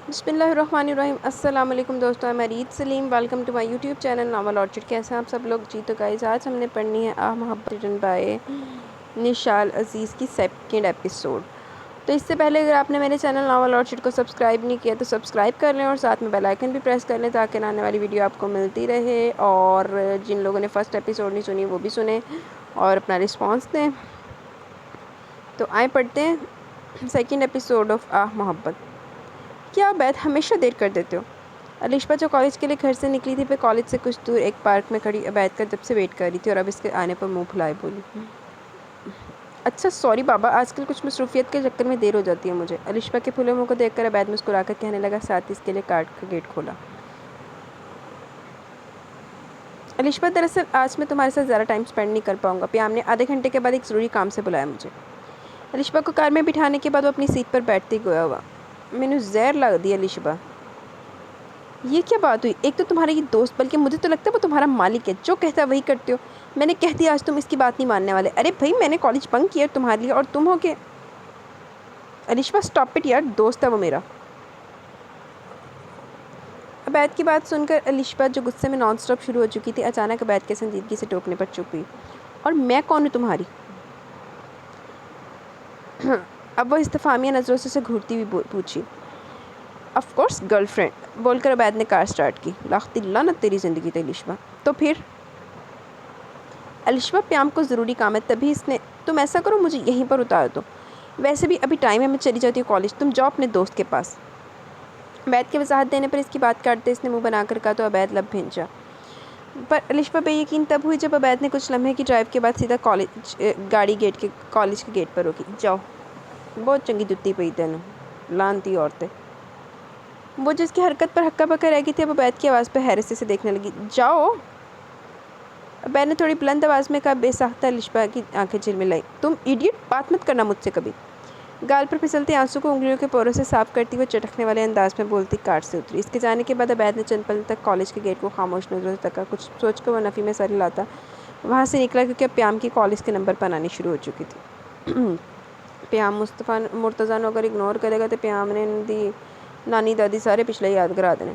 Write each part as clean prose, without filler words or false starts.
بسم اللہ الرحمن الرحیم۔ السلام علیکم دوستوں، میں Reet Saleem, welcome to my YouTube channel novel orchid. کیسے ہیں آپ سب لوگ؟ جی تو گائز، آج ہم نے پڑھنی ہے آہ محبت ریٹن بائی نشال عزیز کی سیکنڈ ایپیسوڈ۔ تو اس سے پہلے اگر آپ نے میرے چینل ناول آرچڈ کو سبسکرائب نہیں کیا تو سبسکرائب کر لیں اور ساتھ میں بیل آئیکن بھی پریس کر لیں تاکہ آنے والی ویڈیو آپ کو ملتی رہے، اور جن لوگوں نے فرسٹ ایپیسوڈ نہیں سنی وہ بھی سنیں اور اپنا رسپانس دیں۔ تو آئیں پڑھتے ہیں سیکنڈ ایپیسوڈ آف آہ محبت۔ کیا عبید ہمیشہ دیر کر دیتے ہو؟ علیشہ جو کالج کے لیے گھر سے نکلی تھی، پھر کالج سے کچھ دور ایک پارک میں کھڑی عبید کا جب سے ویٹ کر رہی تھی اور اب اس کے آنے پر منہ پھلائے بولی، اچھا سوری بابا، آج کل کچھ مصروفیت کے چکر میں دیر ہو جاتی ہے مجھے۔ علیشہ کے پھولے منہ کو دیکھ کر عبید مسکرا کر کہنے لگا، ساتھ ہی اس کے لیے کار کا گیٹ کھولا۔ علیشہ دراصل آج میں تمہارے ساتھ زیادہ ٹائم سپینڈ نہیں کر پاؤں گا، پیام نے آدھے گھنٹے کے بعد ایک ضروری کام سے بلایا مجھے۔ علیشہ کو کار میں بٹھانے کے بعد وہ اپنی سیٹ پر بیٹھتے گیا ہوا، مینوں زہر لگ دی علیشہ، یہ کیا بات ہوئی؟ ایک تو تمہارا یہ دوست، بلکہ مجھے تو لگتا ہے وہ تمہارا مالک ہے، جو کہتا ہے وہی کرتے ہو۔ میں نے کہہ دیا آج تم اس کی بات نہیں ماننے والے۔ ارے بھائی، میں نے کالج بنک کیا تمہارے لیے اور تم ہو کہ علیشہ سٹاپ اٹ یار، دوست ہے وہ میرا۔ عبید کی بات سن کر علیشہ جو غصے میں نان سٹاپ شروع ہو چکی تھی، اچانک عبید کے سنجیدگی سے ٹوکنے پر چپ ہوئی۔ اور میں کون ہوں تمہاری؟ اب وہ استفہامیہ نظروں سے اسے گھورتی ہوئی پوچھی۔ آف کورس گرل فرینڈ، بول کر عبید نے کار سٹارٹ کی۔ لاختی لعنت تیری زندگی تے علیشہ۔ تو پھر علیشہ، پیام کو ضروری کام ہے تبھی اس نے، تم ایسا کرو مجھے یہیں پر اتار دو، ویسے بھی ابھی ٹائم ہے، میں چلی جاتی ہوں کالج، تم جاؤ اپنے دوست کے پاس۔ عبید کے وضاحت دینے پر اس کی بات کاٹتے اس نے منہ بنا کر کہا تو عبید لب بھینچا۔ پر علیشہ بے یقین تب ہوئی جب عبید نے کچھ لمحے کی ڈرائیو کے بعد سیدھا کالج کے گیٹ پر روکی۔ جاؤ، بہت چنگی جتی پئی تینوں، لانتی عورتیں۔ وہ جس کی حرکت پر ہکا بکا رہ گئی تھی اب عبید کی آواز پہ حیرت سے دیکھنے لگی۔ جاؤ، عبید نے تھوڑی بلند آواز میں کہا۔ بے ساختہ علیشہ کی آنکھیں جھلملائی۔ تم ایڈیٹ، بات مت کرنا مجھ سے کبھی۔ گال پر پھسلتے آنسو کو انگلیوں کے پوروں سے صاف کرتی ہوئے چٹکنے والے انداز میں بولتی کار سے اتری۔ اس کے جانے کے بعد عبید نے چند پل تک کالج کے گیٹ کو خاموش نظروں سے تکا، کچھ سوچ کر وہ نفی میں سر ہلاتا وہاں سے نکلا، کیونکہ اب پیام کی کالج کے نمبر پر آنی شروع ہو چکی تھی۔ پیام مرتضیٰ نو اگر اگنور کرے گا تو پیام نے نانی دادی سارے پچھلے یاد کرا دینے۔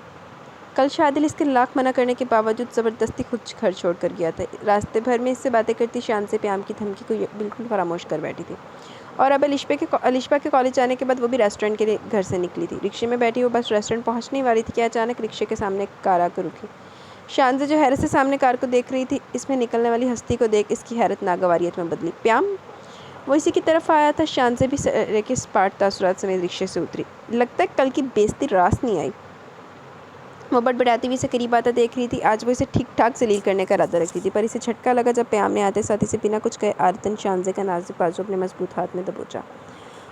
کل شادی اس کے لاکھ منع کرنے کے باوجود زبردستی خود گھر چھوڑ کر گیا تھا۔ راستے بھر میں اس سے باتیں کرتی شان سے پیام کی دھمکی کو بالکل فراموش کر بیٹھی تھی، اور اب علیشہ کے کالج جانے کے بعد وہ بھی ریسٹورنٹ کے لیے گھر سے نکلی تھی۔ رکشے میں بیٹھی وہ بس ریسٹورنٹ پہنچنے والی تھی کہ اچانک رکشے کے سامنے کار آ کر رکی۔ شان سے جو حیرت سے سامنے کار کو دیکھ رہی تھی، اس میں نکلنے والی ہستی کو دیکھ اس کی حیرت ناگواریت میں بدلی۔ پیام، وہ اسی کی طرف آیا تھا۔ شان سے بھی سرے کے اسپاٹ تاثرات سمیت رکشے سے اتری۔ لگتا ہے کل کی بےعزتی راست نہیں آئی۔ وہ بڑبڑاتی ہوئی اسے قریب آتا دیکھ رہی تھی۔ آج وہ اسے ٹھیک ٹھاک ذلیل کرنے کا ارادہ رکھتی تھی، پر اسے جھٹکا لگا جب پیام نے آتے ساتھ اسے بنا کچھ کہے عادتاً شانزے کا نازک بازو اپنے مضبوط ہاتھ میں دبوچا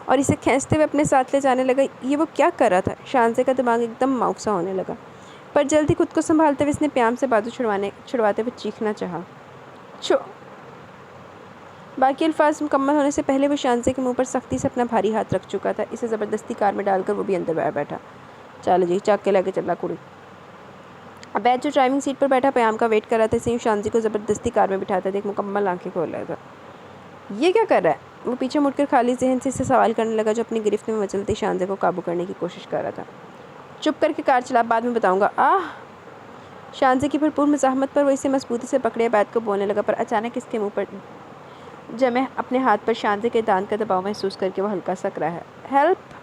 اور اسے کھینچتے ہوئے اپنے ساتھ لے جانے لگا۔ یہ وہ کیا کر رہا تھا؟ شانزے کا دماغ ایک دم ماؤک سا ہونے لگا، پر جلدی خود کو سنبھالتے ہوئے اس نے پیام سے بازو چھڑواتے ہوئے چیخنا چاہا۔ باقی الفاظ مکمل ہونے سے پہلے وہ شانزے کے منہ پر سختی سے اپنا بھاری ہاتھ رکھ چکا تھا۔ اسے زبردستی کار میں ڈال کر وہ بھی اندر بیٹھا۔ چل جی، چاک کے لے کے چلا کڑی۔ عبید جو ڈرائیونگ سیٹ پر بیٹھا پیام کا ویٹ کر رہا تھا، اسے یوں شانزی کو زبردستی کار میں بٹھاتا دیکھ مکمل آنکھیں کھول رہا تھا۔ یہ کیا کر رہا ہے؟ وہ پیچھے مڑ کر خالی ذہن سے اسے سوال کرنے لگا جو اپنی گرفت میں مچلتی شانزے کو قابو کرنے کی کوشش کر رہا تھا۔ چپ کر کے کار چلا، بعد میں بتاؤں گا۔ شانزے کی بھرپور مزاحمت پر وہ اسے مضبوطی سے پکڑے عبید کو بولنے لگا، پر اچانک اس کے منہ پر جمے اپنے ہاتھ پر شانزے کے دانت کا دباؤ محسوس کر کے وہ ہلکا سا رہا ہے۔ ہیلپ!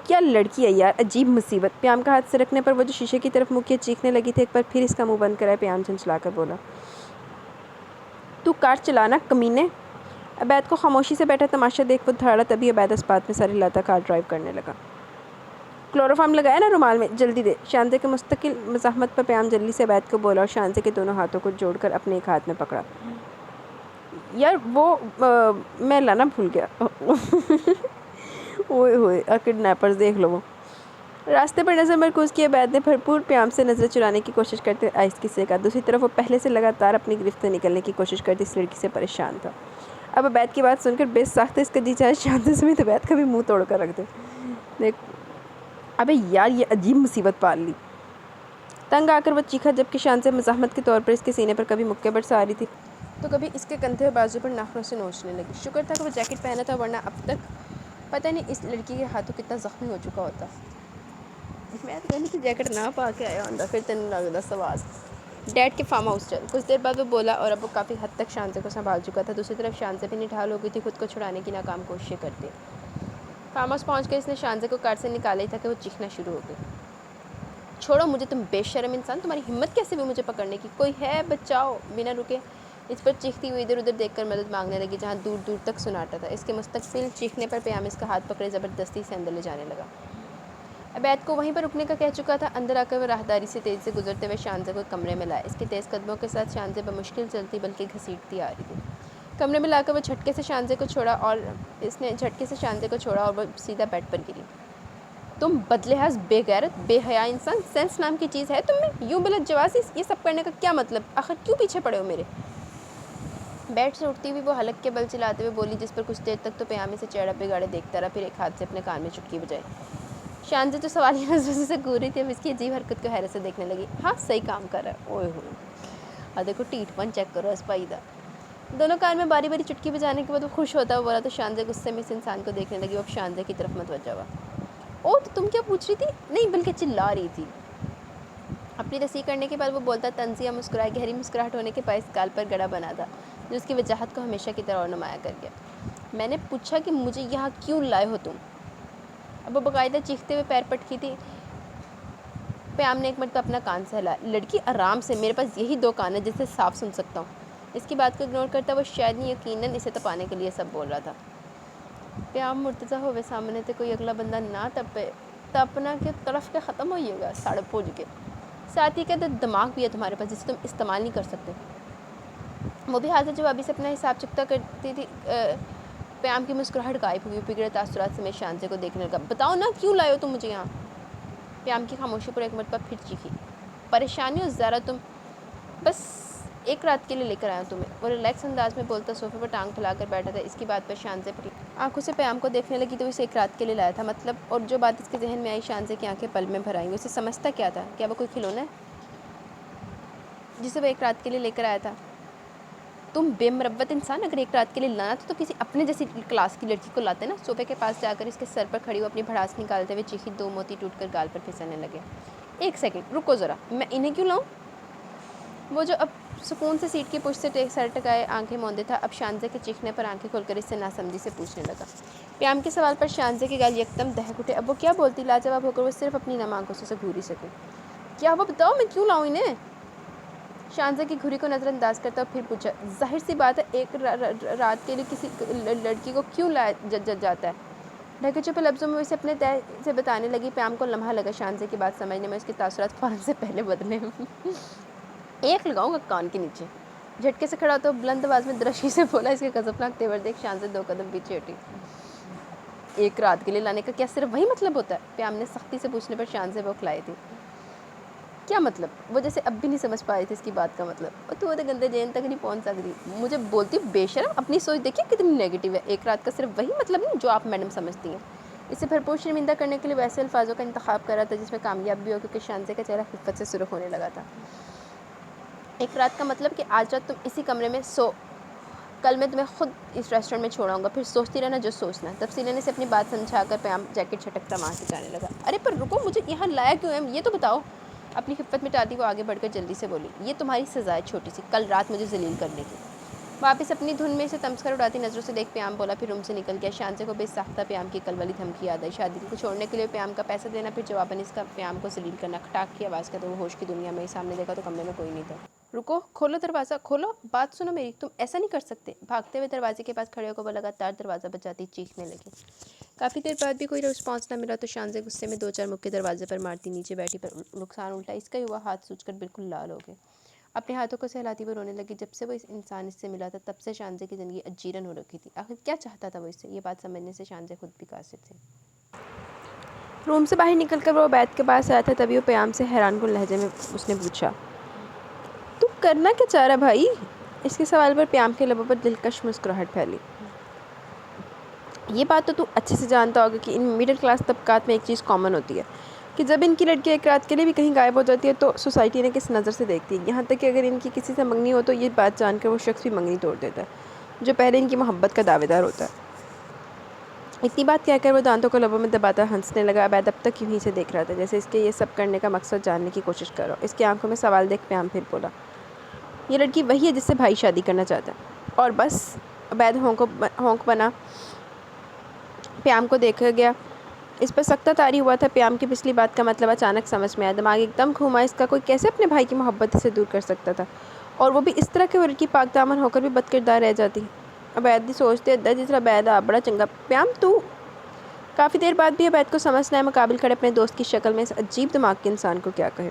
کیا لڑکی ہے یار، عجیب مصیبت! پیام کا ہاتھ سرکنے پر وہ جو شیشے کی طرف منہ کیے چیخنے لگی تھی، ایک بار پھر اس کا منہ بند کرائے پیام جھنجھلا کر بولا، تو کار چلانا کمینے! عبید کو خاموشی سے بیٹھا تماشا دیکھ وہ دھڑا، تبھی عبید اسپات میں سر ہلاتا کار ڈرائیو کرنے لگا۔ کلوروفارم لگایا نا رومال میں، جلدی دے! شانزے کے مستقل مزاحمت پر پیام جلدی سے عبید کو بولا اور شانزے کے دونوں ہاتھوں کو جوڑ کر اپنے ایک ہاتھ میں پکڑا۔ یار وہ میں لانا بھول گیا۔ اوئے ہوئے کڈنیپرز دیکھ لو وہ۔ راستے پر نظر مرکوز کی عبید نے بھرپور پیام سے نظر چرانے کی کوشش کرتے ہوئے آہستگی سے کہا۔ دوسری طرف وہ پہلے سے لگاتار اپنی گرفت سے نکلنے کی کوشش کرتی اس لڑکی سے پریشان تھا۔ اب عبید کی بات سن کر بے ساختہ اس کا جی چاہے شانزے سمیت عبید کا بھی منہ توڑ کر رکھ دے۔ دیکھ ابے یار، یہ عجیب مصیبت پال لی! تنگ آ کر وہ چیخا، جبکہ شانزے مزاحمت کے طور پر اس کے سینے پر کبھی مکے برسا رہی تھی تو کبھی اس کے کندھے اور بازو پر ناخنوں سے نوچنے لگی۔ شکر تھا کہ وہ جیکٹ پہنا تھا، ورنہ اب تک پتہ نہیں اس لڑکی کے ہاتھوں کتنا زخمی ہو چکا ہوتا۔ میں تو کہنی کہ جیکٹ نہ پا کے آیا ہوں پھر تین لگتا سواس ڈیڈ کے فارم ہاؤس چل. کچھ دیر بعد وہ بولا اور اب وہ کافی حد تک شانزے کو سنبھال چکا تھا. دوسری طرف شانزے بھی نڈھال ہو گئی تھی خود کو چھڑانے کی ناکام کوششیں کرتے. فارم ہاؤس پہنچ کے اس نے شانزے کو کار سے نکالا ہی تھا کہ وہ چیخنا شروع ہو گئی. چھوڑو مجھے تم بے شرم انسان, تمہاری ہمت کیسے ہوئی مجھے پکڑنے کی, کوئی ہے بچاؤ. بنا رکے اس پر چیختی ہوئی ادھر ادھر دیکھ کر مدد مانگنے لگی جہاں دور دور تک سناٹا تھا. اس کے مستقبل چیخنے پر پیام اس کا ہاتھ پکڑے زبردستی سے اندر لے جانے لگا. عبید کو وہیں پر رکنے کا کہہ چکا تھا. اندر آ کر وہ راہداری سے تیزی سے گزرتے ہوئے شانزے کو کمرے میں لایا. اس کے تیز قدموں کے ساتھ شانزے بمشکل چلتی بلکہ گھسیٹتی آ رہی تھی. کمرے میں لا کر وہ جھٹکے سے شانزے کو چھوڑا اور وہ سیدھا بیڈ پر گری. تم بدلحاظ بے غیرت بے حیا انسان, سینس نام کی چیز ہے تم میں؟ یوں بلا جواسی یہ سب کرنے کا کیا مطلب؟ آخر کیوں پیچھے پڑے ہو میرے؟ بیڈ سے اٹھتی ہوئی وہ حلق کے بل چلاتے ہوئے بولی, جس پر کچھ دیر تک تو پیامی سے چہرہ بگاڑے دیکھتا رہا, پھر ایک ہاتھ سے اپنے کان میں چٹکی بجائی. شانزے تو سوالیہ نظروں سے گور رہی تھی, اب اس کی عجیب حرکت کو حیرت سے دیکھنے لگی. ہاں صحیح کام کر رہا ہے, اوئے ہوئے اور دیکھو ٹیٹ پن چیک کرو اسپائیدہ. دونوں کان میں باری باری چٹکی بجانے کے بعد وہ خوش ہوتا ہوا بولا تو شانزے غصے میں اس انسان کو دیکھنے لگی. وہ اب شانزے کی طرف متوجہ ہوا. او تو تم کیا پوچھ رہی تھی؟ نہیں بلکہ چلا رہی تھی. اپنی رسی کرنے کے بعد وہ بولتا تنزیہ مسکرائے. گہری مسکراہٹ ہونے کے باعث گال پر گڑا بنا تھا جو اس کی وجاہت کو ہمیشہ کی طرح اور نمایاں کر گیا. میں نے پوچھا کہ مجھے یہاں کیوں لائے ہو تم؟ اب وہ باقاعدہ چیختے ہوئے پیر پٹکی تھی. پیام نے ایک مرتبہ اپنا کان سہلایا. لڑکی آرام سے, میرے پاس یہی 2 کان ہیں جس سے صاف سن سکتا ہوں. اس کی بات کو اگنور کرتا وہ شاید نہیں یقیناً اسے تپانے کے لیے سب بول رہا تھا. پیام مرتضیٰ ہوئے سامنے تھے, کوئی اگلا بندہ نہ تپنا کی طرف کے ختم ہوئی ہوگا ساڑھے پوج کے. ساتھ ہی کہتے دماغ بھی ہے تمہارے پاس جسے تم استعمال نہیں کر سکتے. وہ بھی حاضر جوابی سے اپنا حساب چکتا کرتی تھی. پیام کی مسکراہٹ غائب ہوئی. بگڑے تاثرات سے میں شانزے کو دیکھنے لگا. بتاؤ نا کیوں لائے ہو تم مجھے یہاں؟ پیام کی خاموشی پر ایک مرتبہ پھر چیخی. پریشانی ہو ذرا, تم بس ایک رات کے لیے لے کر آیا ہوں تمہیں. وہ ریلیکس انداز میں بولتا صوفے پر ٹانگ پھیلا کر بیٹھا تھا. اس کی بات پر شانزے پر آنکھوں سے پیام کو دیکھنے لگی تو اسے ایک رات کے لیے لایا تھا مطلب. اور جو بات اس کے ذہن میں آئی, شانزے کی آنکھیں پل میں بھر آئیں. وہ اسے سمجھتا کیا تھا؟ کیا وہ کوئی کھلونا ہے جسے وہ ایک رات کے لیے لے کر آیا تھا؟ تم بے مروت انسان, اگر ایک رات کے لیے لانا تھا تو کسی اپنے جیسی کلاس کی لڑکی کو لاتے نا. صوفے کے پاس جا کر اس کے سر پر کھڑی ہو اپنی بھڑاس نکالتے ہوئے چیخی. 2 موتی ٹوٹ کر گال پر پھسلنے لگے. ایک سیکنڈ رکو ذرا, میں انہیں کیوں لاؤں؟ وہ جو اب سکون سے سیٹ کی پشت سے سر ٹکائے آنکھیں موندے تھا, اب شانزے کے چیخنے پر آنکھیں کھول کر اس سے ناسمجھی سے پوچھنے لگا. پیام کے سوال پر شانزے کے گال یکدم دہک اٹھے. اب وہ کیا بولتی؟ لاجواب ہو کر وہ صرف اپنی نم آنکھوں سے گھور ہی سکے. کیا ہوا بتاؤ, میں کیوں لاؤں انہیں؟ شانزے کی گھوری کو نظر انداز کرتا اور پھر پوچھا. ظاہر سی بات ہے, ایک رات کے لیے کسی لڑکی کو کیوں لایا جاتا ہے؟ ڈھکے چھپے لفظوں میں اسے اپنے طے سے بتانے لگی. پیام کو لمحہ لگا شانزے کی بات سمجھنے میں. اس کے تاثرات فوراً سے پہلے بدلے. ایک لگاؤں گا کان کے نیچے. جھٹکے سے کھڑا تو بلند آواز میں درشی سے بولا. اس کے غضبناک تیور دیکھ شانزے 2 قدم پیچھے ہٹی. ایک رات کے لیے لانے کا کیا صرف وہی مطلب ہوتا ہے؟ پیام نے سختی سے پوچھنے پر شانزے بوکھلائی تھی. کیا مطلب؟ وہ جیسے اب بھی نہیں سمجھ پا رہی تھی اس کی بات کا مطلب. اور تو گندے جین تک نہیں پہنچ سکتی. مجھے بولتی بے شرم, اپنی سوچ دیکھیے کتنی نیگیٹو ہے. ایک رات کا صرف وہی مطلب نہیں جو آپ میڈم سمجھتی ہیں. اسے بھرپور شرمندہ کرنے کے لیے ویسے الفاظوں کا انتخاب کر رہا تھا جس میں کامیاب بھی ہو, کیونکہ شانزے کا چہرہ خفت سے سرخ ہونے لگا تھا. ایک رات کا مطلب کہ آج رات تم اسی کمرے میں سو, کل میں تمہیں خود اس ریسٹورینٹ میں چھوڑاؤں گا, پھر سوچتی رہنا جو سوچنا. تفصیلاً نے اسے اپنی بات سمجھا کر پیام جیکٹ چھٹکتا وہاں سے جانے لگا. ارے پر رکو, مجھے یہاں لایا کیوں ہے یہ تو بتاؤ. اپنی خفت مٹاتی وہ آگے بڑھ کر جلدی سے بولی. یہ تمہاری سزا ہے چھوٹی سی, کل رات مجھے ذلیل کرنے کی. واپس اپنی دھن میں اسے تمس کر اڑاتی نظروں سے دیکھ پیام بولا, پھر روم سے نکل گیا. شانزے کو بے ساختہ پیام کی کل والی دھمکی یاد آئی. شادی کو چھوڑنے کے لیے پیام کا پیسہ دینا, پھر جواباً اس کا پیام کو ذلیل کرنا. کھٹاک کی آواز کا تو وہ ہوش کی دنیا میں ہی. سامنے دیکھا تو کمرے میں کوئی نہیں تھا. رکو, کھولو دروازہ, کھولو, بات سنو میری, تم ایسا نہیں کر سکتے. بھاگتے ہوئے دروازے کے پاس کھڑے ہو کر وہ لگاتار دروازہ بجاتی چیخنے لگی. کافی دیر بعد بھی کوئی رسپانس نہ ملا تو شانزے غصے میں 2-4 مکے دروازے پر مارتی نیچے بیٹھی. پر نقصان الٹا اس کا ہی ہوا. ہاتھ سوج کر بالکل لال ہو گئے. اپنے ہاتھوں کو سہلاتی وہ رونے لگی. جب سے وہ اس انسان اس سے ملا تھا تب سے شانزے کی زندگی اجیرن ہو رکھی تھی. آخر کیا چاہتا تھا وہ اس سے؟ یہ بات سمجھنے سے شانزے خود بھی قاصر تھے. روم سے باہر نکل کر وہ عبید کے پاس آیا تھا. تبھی وہ پیام سے حیران کن لہجے میں اس نے پوچھا, تو کرنا کیا چاہ رہا بھائی؟ اس کے سوال پر پیام کے لبوں پر دلکش مسکراہٹ پھیلی. یہ بات تو اچھے سے جانتا ہوگا کہ ان مڈل کلاس طبقات میں ایک چیز کامن ہوتی ہے کہ جب ان کی لڑکی ایک رات کے لیے بھی کہیں غائب ہو جاتی ہے تو سوسائٹی نے کس نظر سے دیکھتی ہے. یہاں تک کہ اگر ان کی کسی سے منگنی ہو تو یہ بات جان کر وہ شخص بھی منگنی توڑ دیتا ہے جو پہلے ان کی محبت کا دعوے دار ہوتا ہے. اتنی بات کہہ کر وہ دانتوں کو لبوں میں دباتا ہنسنے لگا۔ عبید اب تک یوں ہی سے دیکھ رہا تھا، جیسے اس کے یہ سب کرنے کا مقصد جاننے کی کوشش کر رہا ہو۔ اس کی آنکھوں میں سوال دیکھ پیام پھر بولا، یہ لڑکی وہی ہے جس سے بھائی شادی کرنا چاہتا ہے؟ اور بس؟ عبید ہونک بنا پیام کو دیکھا گیا۔ اس پر سختہ طاری ہوا تھا۔ پیام کی پچھلی بات کا مطلب اچانک سمجھ میں آیا۔ دماغ ایک دم گھوما۔ اس کا کوئی کیسے اپنے بھائی کی محبت سے دور کر سکتا تھا، اور وہ بھی اس طرح کہ وہ لڑکی پاک دامن ہو کر بھی بد کردار رہ جاتی۔ عبید نے سوچتے جس عبید بڑا چنگا پیام تو۔ کافی دیر بعد بھی عبید کو سمجھ نہ آیا مقابل کھڑے اپنے دوست کی شکل میں اس عجیب دماغ کے انسان کو کیا کہے۔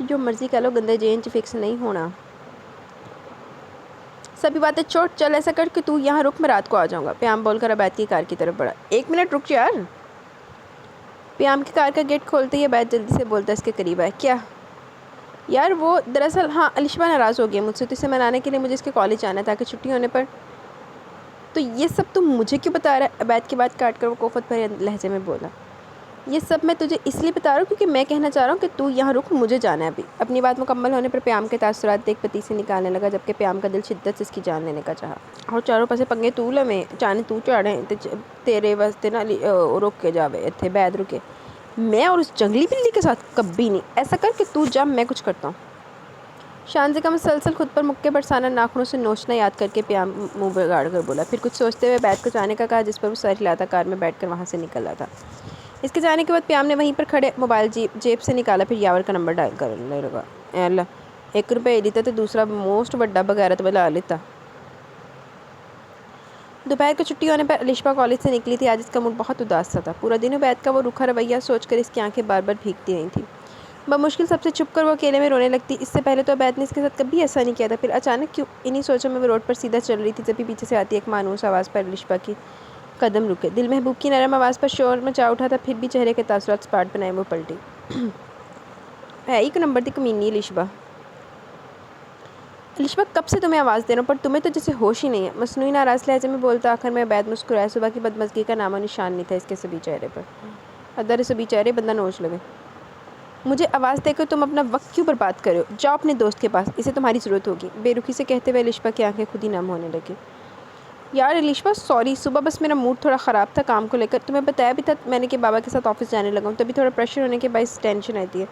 جو مرضی کہہ لو، گندے جینچ فکس نہیں ہونا۔ سبھی باتیں چھوڑ، چل ایسا کر کہ تو یہاں رک، میں رات کو آ جاؤں گا۔ پیام بول کر عبید کی کار کی طرف بڑھا۔ 1 منٹ رک یار۔ پیام کی کار کا گیٹ کھولتے ہی عبید جلدی سے بولتا اس کے قریب آیا۔ کیا یار؟ وہ دراصل ہاں، الشبہ ناراض ہو گیا مجھ سے، تو اسے منانے کے لیے مجھے اس کے کالج جانا ہے تاکہ چھٹی ہونے پر۔ تو یہ سب تم مجھے کیوں بتا رہا ہے؟ عبید کی بات کاٹ کر وہ کوفت بھرے لہجے میں بولا، یہ سب میں تجھے اس لیے بتا رہا ہوں کیونکہ میں کہنا چاہ رہا ہوں کہ تو یہاں رک، مجھے جانا ہے ابھی۔ اپنی بات مکمل ہونے پر پیام کے تاثرات دیکھ پتی سے نکالنے لگا، جبکہ پیام کا دل شدت سے اس کی جان لینے کا چاہا۔ اور چاروں پاسے پنگے تو لویں، چانے تو چاڑیں تیرے واسطے نہ رک کے جاوے اتھے بید رکے۔ میں اور اس جنگلی بلی کے ساتھ کبھی نہیں۔ ایسا کر کہ تو جا، میں کچھ کرتا ہوں۔ شانزے کا مسلسل خود پر مکے برسانا، ناخنوں سے نوچنا یاد کر کے پیام منہ بگاڑ کر بولا، پھر کچھ سوچتے ہوئے عبید کو جانے کا کہا، جس پر وہ سر ہلاتا کار میں بیٹھ کر وہاں سے نکل رہا تھا۔ اس کے جانے کے بعد پیام نے وہیں پر کھڑے موبائل جیب سے نکالا، پھر یاور کا نمبر ڈائل کرنے لگا۔ اے اللہ، 1 روپے لیتا تو دوسرا موسٹ بڑا بغیرت والا لیتا۔ دوپہر کو چھٹی ہونے پر الشبہ کالج سے نکلی تھی۔ آج اس کا موڈ بہت اداس سا تھا۔ پورا دن عبید کا وہ روکھا رویہ سوچ کر اس کی آنکھیں بار بار بھیگتی رہی تھیں۔ بمشکل سب سے چھپ کر وہ اکیلے میں رونے لگتی۔ اس سے پہلے تو عبید نے اس کے ساتھ کبھی ایسا نہیں کیا تھا۔ پھر اچانک کیوں انہی سوچوں میں وہ روڈ پر سیدھا چل رہی تھی، جبھی پیچھے سے آتی ایک مانوس آواز پر الشبہ کی قدم رکے۔ دل محبوب کی نرم آواز پر شور مچا اٹھا تھا، پھر بھی چہرے کے تاثرات سپاٹ بنائے وہ پلٹی۔ ہے ہی نمبر دی کمینی الشبہ۔ الشبہ کب سے تمہیں آواز دے رہا ہوں، پر تمہیں تو جیسے ہوش ہی نہیں ہے، مصنوعی ناراض لہجے میں بولتا۔ آخر میں عبید مسکرایا۔ صبح کی بدمزگی کا نام و نشان نہیں تھا اس کے سبھی چہرے پر۔ ادھر سبھی چہرے بندہ نوچ لگے۔ مجھے آواز دے کر تم اپنا وقت کیوں برباد کرے ہو؟ جاؤ اپنے دوست کے پاس، اسے تمہاری ضرورت ہوگی۔ بے رخی سے کہتے ہوئے الشبہ کی آنکھیں خود ہی نم ہونے لگی۔ یار الشبہ سوری، صبح بس میرا موڈ تھوڑا خراب تھا کام کو لے کر۔ تمہیں بتایا بھی تھا میں نے کہ بابا کے ساتھ آفس جانے لگا ہوں، تبھی تھوڑا پریشر ہونے کے باعث ٹینشن رہتی ہے۔